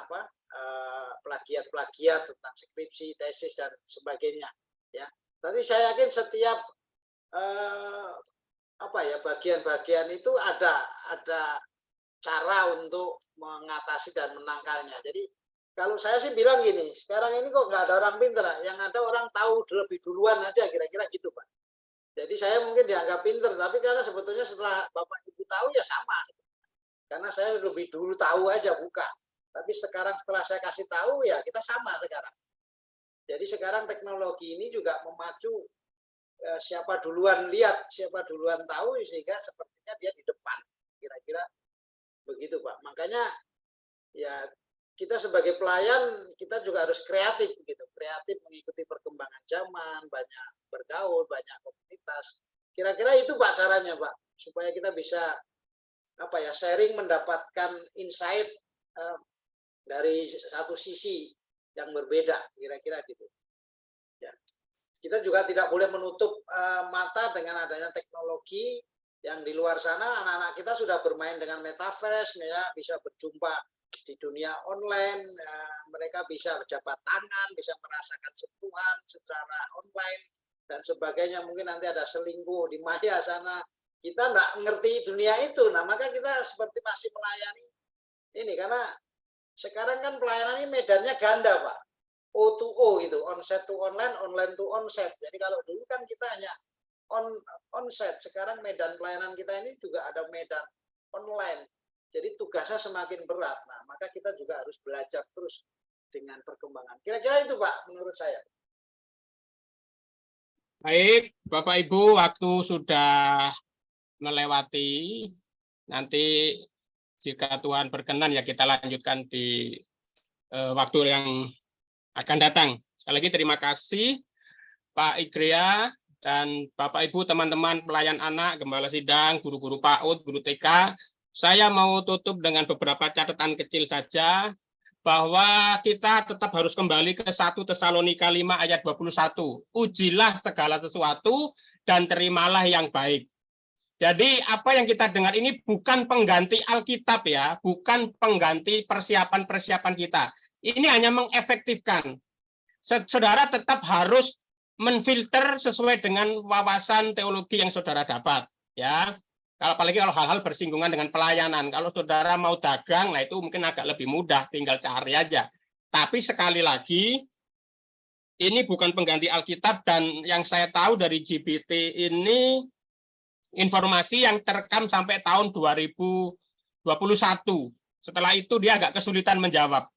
plagiat-plagiat tentang skripsi, tesis dan sebagainya ya. Tapi saya yakin setiap bagian-bagian itu ada cara untuk mengatasi dan menangkalnya. Jadi kalau saya sih bilang gini, sekarang ini kok nggak ada orang pinter, yang ada orang tahu lebih duluan aja, kira-kira gitu Pak. Jadi saya mungkin dianggap pinter, tapi karena sebetulnya setelah Bapak Ibu tahu ya sama. Karena saya lebih dulu tahu aja buka. Tapi sekarang setelah saya kasih tahu ya kita sama sekarang. Jadi sekarang teknologi ini juga memacu siapa duluan lihat, siapa duluan tahu, sehingga sepertinya dia di depan. Kira-kira begitu Pak. Makanya ya kita sebagai pelayan kita juga harus kreatif gitu. Kreatif mengikuti perkembangan zaman, banyak bergaul, banyak komunitas. Kira-kira itu Pak caranya Pak, supaya kita bisa sharing, mendapatkan insight dari satu sisi yang berbeda, kira-kira gitu. Ya. Kita juga tidak boleh menutup mata dengan adanya teknologi yang di luar sana. Anak-anak kita sudah bermain dengan metaverse, bisa berjumpa di dunia online, mereka bisa berjabat tangan, bisa merasakan sentuhan secara online dan sebagainya. Mungkin nanti ada selingkuh di maya sana. Kita nggak ngerti dunia itu. Nah, maka kita seperti masih melayani ini, karena sekarang kan pelayanan ini medannya ganda Pak. O to O itu, onset to online, online to onset. Jadi kalau dulu kan kita hanya onset, sekarang medan pelayanan kita ini juga ada medan online. Jadi tugasnya semakin berat. Nah, maka kita juga harus belajar terus dengan perkembangan. Kira-kira itu Pak, menurut saya. Baik, Bapak Ibu, waktu sudah melewati. Nanti jika Tuhan berkenan ya kita lanjutkan di waktu yang akan datang. Sekali lagi terima kasih Pak Igrea dan Bapak Ibu, teman-teman pelayan anak, gembala sidang, guru-guru PAUD, guru TK. Saya mau tutup dengan beberapa catatan kecil saja, bahwa kita tetap harus kembali ke 1 Tesalonika 5 ayat 21. Ujilah segala sesuatu dan terimalah yang baik. Jadi apa yang kita dengar ini bukan pengganti Alkitab ya, bukan pengganti persiapan-persiapan kita. Ini hanya mengefektifkan. Saudara tetap harus menfilter sesuai dengan wawasan teologi yang saudara dapat, ya. Apalagi kalau hal-hal bersinggungan dengan pelayanan. Kalau saudara mau dagang, nah itu mungkin agak lebih mudah, tinggal cari aja. Tapi sekali lagi, ini bukan pengganti Alkitab, dan yang saya tahu dari GPT ini informasi yang terekam sampai tahun 2021. Setelah itu dia agak kesulitan menjawab.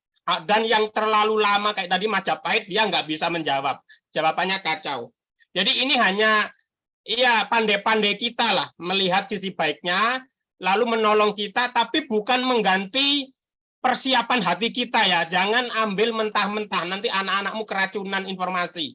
Dan yang terlalu lama kayak tadi Majapahit, dia nggak bisa menjawab. Jawabannya kacau. Jadi ini hanya ya pandai-pandai kita lah melihat sisi baiknya, lalu menolong kita, tapi bukan mengganti persiapan hati kita ya. Jangan ambil mentah-mentah, nanti anak-anakmu keracunan informasi.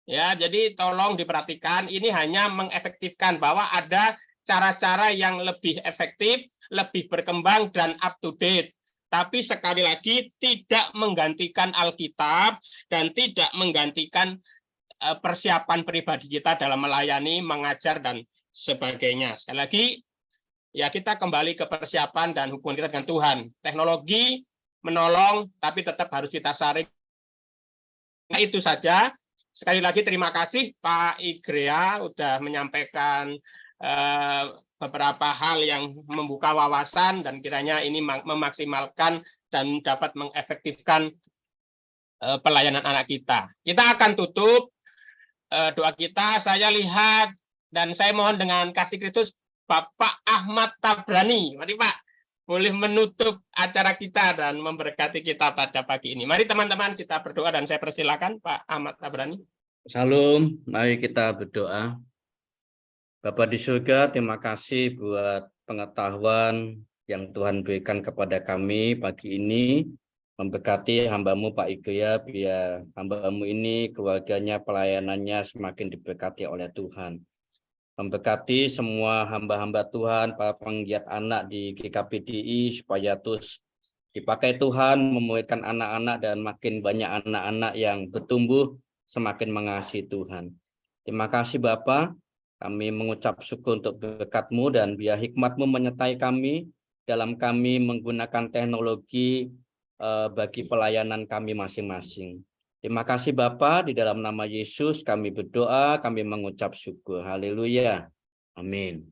Ya, jadi tolong diperhatikan, ini hanya mengefektifkan bahwa ada cara-cara yang lebih efektif, lebih berkembang dan up to date. Tapi sekali lagi tidak menggantikan Alkitab dan tidak menggantikan persiapan pribadi kita dalam melayani, mengajar, dan sebagainya. Sekali lagi, ya kita kembali ke persiapan dan hubungan kita dengan Tuhan. Teknologi menolong, tapi tetap harus kita saring. Nah, itu saja. Sekali lagi terima kasih Pak Igrea sudah menyampaikan beberapa hal yang membuka wawasan dan kiranya ini memaksimalkan dan dapat mengefektifkan pelayanan anak kita. Kita akan tutup doa kita. Saya lihat dan saya mohon dengan kasih Kristus Bapak Ahmad Tabrani. Mari Pak, boleh menutup acara kita dan memberkati kita pada pagi ini. Mari teman-teman kita berdoa dan saya persilakan Pak Ahmad Tabrani. Salam, mari kita berdoa. Bapa di surga, terima kasih buat pengetahuan yang Tuhan berikan kepada kami pagi ini. Memberkati hamba-Mu Pak Igrea, biar hamba-Mu ini, keluarganya, pelayanannya semakin diberkati oleh Tuhan. Memberkati semua hamba-hamba Tuhan, para penggiat anak di GKPDI, supaya terus dipakai Tuhan, memuridkan anak-anak dan makin banyak anak-anak yang bertumbuh, semakin mengasihi Tuhan. Terima kasih Bapa, kami mengucap syukur untuk berkat-Mu dan biar hikmat-Mu menyertai kami dalam kami menggunakan teknologi bagi pelayanan kami masing-masing. Terima kasih Bapa, di dalam nama Yesus kami berdoa, kami mengucap syukur. Haleluya. Amin.